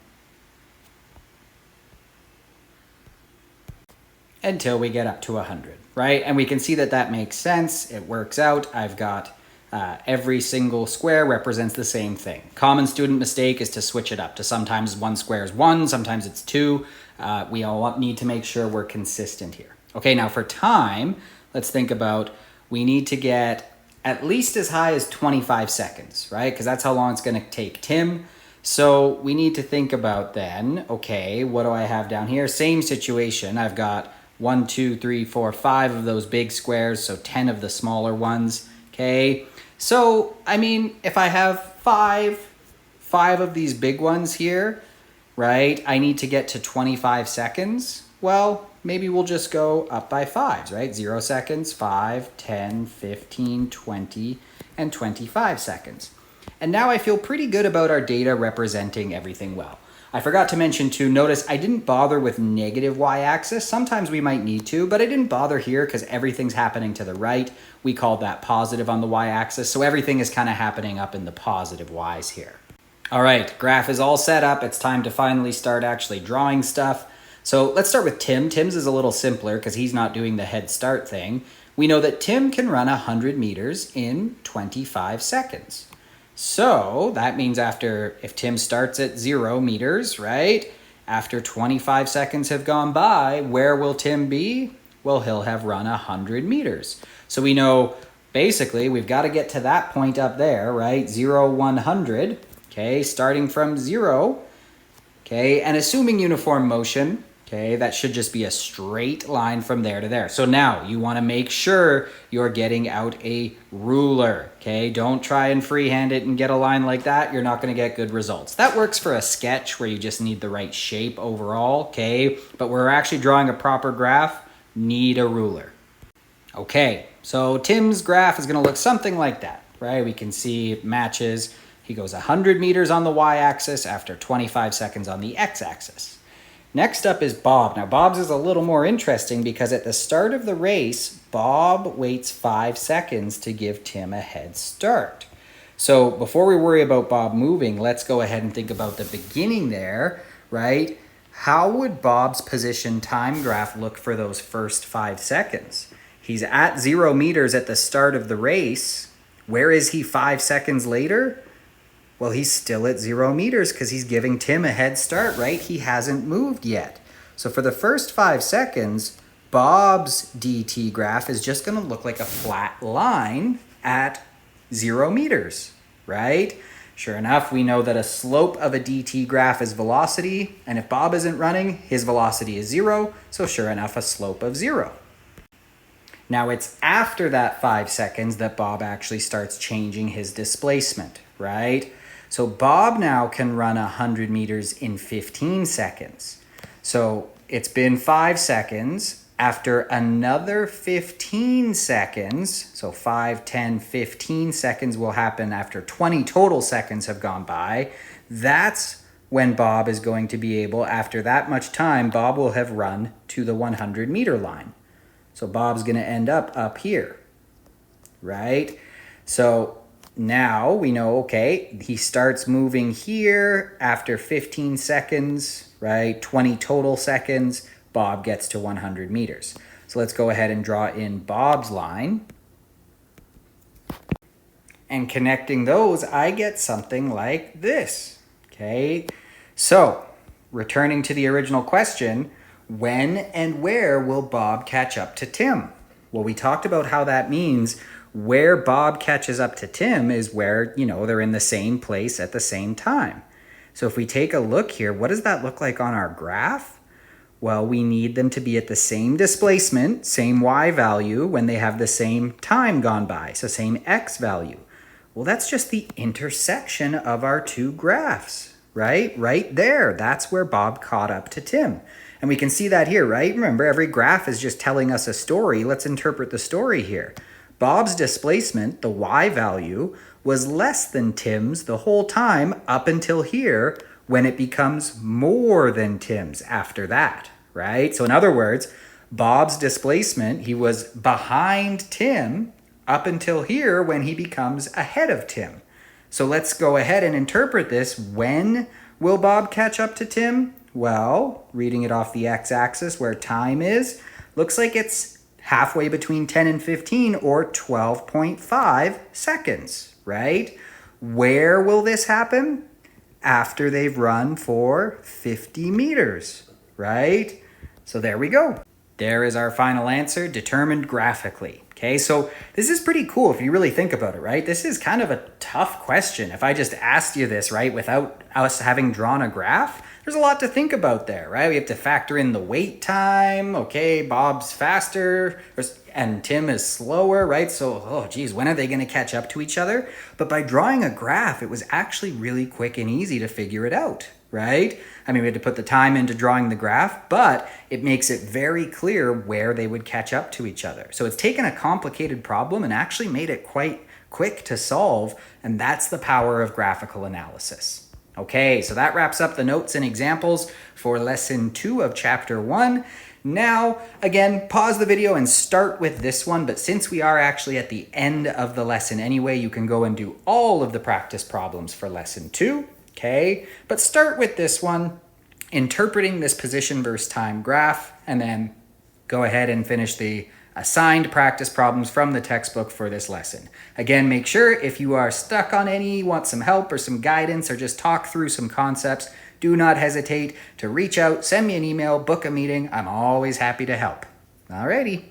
[SPEAKER 1] until we get up to 100, right? And we can see that that makes sense. It works out. I've got every single square represents the same thing. Common student mistake is to switch it up to sometimes one square is 1, sometimes it's 2. We all need to make sure we're consistent here. Okay, now for time, let's think about, we need to get at least as high as 25 seconds, right? Because that's how long it's going to take Tim. So we need to think about then, okay, what do I have down here? Same situation. I've got 1, 2, 3, 4, 5 of those big squares, so 10 of the smaller ones, okay? So, I mean, if I have five of these big ones here, right, I need to get to 25 seconds. Well, maybe we'll just go up by 5s, right? 0 seconds, 5, 10, 15, 20, and 25 seconds. And now I feel pretty good about our data representing everything well. I forgot to mention too, notice I didn't bother with negative y-axis. Sometimes we might need to, but I didn't bother here because everything's happening to the right. We called that positive on the y-axis, so everything is kind of happening up in the positive y's here. All right, graph is all set up. It's time to finally start actually drawing stuff. So let's start with Tim. Tim's is a little simpler because he's not doing the head start thing. We know that Tim can run 100 meters in 25 seconds. So that means if Tim starts at 0 meters, right? After 25 seconds have gone by, where will Tim be? Well, he'll have run 100 meters. So we know basically we've got to get to that point up there, right? 0, 100, okay? Starting from 0, okay? And assuming uniform motion, Okay, that should just be a straight line from there to there. So now you want to make sure you're getting out a ruler. Okay, don't try and freehand it and get a line like that. You're not going to get good results. That works for a sketch where you just need the right shape overall. Okay, but we're actually drawing a proper graph, need a ruler. Okay, so Tim's graph is going to look something like that, right? We can see it matches. He goes 100 meters on the y-axis after 25 seconds on the x-axis. Next up is Bob. Now, Bob's is a little more interesting because at the start of the race, Bob waits 5 seconds to give Tim a head start. So before we worry about Bob moving, let's go ahead and think about the beginning there, right? How would Bob's position time graph look for those first 5 seconds? He's at 0 meters at the start of the race. Where is he 5 seconds later? Well, he's still at 0 meters because he's giving Tim a head start, right? He hasn't moved yet. So for the first 5 seconds, Bob's DT graph is just going to look like a flat line at 0 meters, right? Sure enough, we know that a slope of a DT graph is velocity, and if Bob isn't running, his velocity is 0, so sure enough, a slope of 0. Now it's after that 5 seconds that Bob actually starts changing his displacement, right? So Bob now can run 100 meters in 15 seconds. So it's been 5 seconds. After another 15 seconds, so 5, 10, 15 seconds will happen after 20 total seconds have gone by. That's when Bob is going to be able, after that much time, Bob will have run to the 100 meter line. So Bob's going to end up here, right? So now we know, okay, he starts moving here after 15 seconds, right? 20 total seconds, Bob gets to 100 meters. So let's go ahead and draw in Bob's line. And connecting those, I get something like this, okay? So returning to the original question, when and where will Bob catch up to Tim? Well, we talked about how that means where Bob catches up to Tim is where, they're in the same place at the same time. So if we take a look here, what does that look like on our graph? Well, we need them to be at the same displacement, same y value when they have the same time gone by, so same x value. Well, that's just the intersection of our two graphs, right? Right there, that's where Bob caught up to Tim. And we can see that here, right? Remember, every graph is just telling us a story. Let's interpret the story here. Bob's displacement, the y value, was less than Tim's the whole time up until here when it becomes more than Tim's after that, right? So in other words, Bob's displacement, he was behind Tim up until here when he becomes ahead of Tim. So let's go ahead and interpret this. When will Bob catch up to Tim? Well, reading it off the x-axis where time is, looks like it's halfway between 10 and 15 or 12.5 seconds, right? Where will this happen? After they've run for 50 meters, right? So there we go. There is our final answer, determined graphically. Okay, so this is pretty cool if you really think about it, right? This is kind of a tough question. If I just asked you this, right, without us having drawn a graph, there's a lot to think about there, right? We have to factor in the wait time. Okay, Bob's faster and Tim is slower, right? So, oh geez, when are they going to catch up to each other? But by drawing a graph, it was actually really quick and easy to figure it out, right? I mean, we had to put the time into drawing the graph, but it makes it very clear where they would catch up to each other. So it's taken a complicated problem and actually made it quite quick to solve, and that's the power of graphical analysis. Okay, so that wraps up the notes and examples for lesson 2 of chapter 1. Now, again, pause the video and start with this one, but since we are actually at the end of the lesson anyway, you can go and do all of the practice problems for lesson 2, okay? But start with this one, interpreting this position versus time graph, and then go ahead and finish the assigned practice problems from the textbook for this lesson. Again, make sure if you are stuck on any, want some help or some guidance or just talk through some concepts, do not hesitate to reach out, send me an email, book a meeting. I'm always happy to help. Alrighty.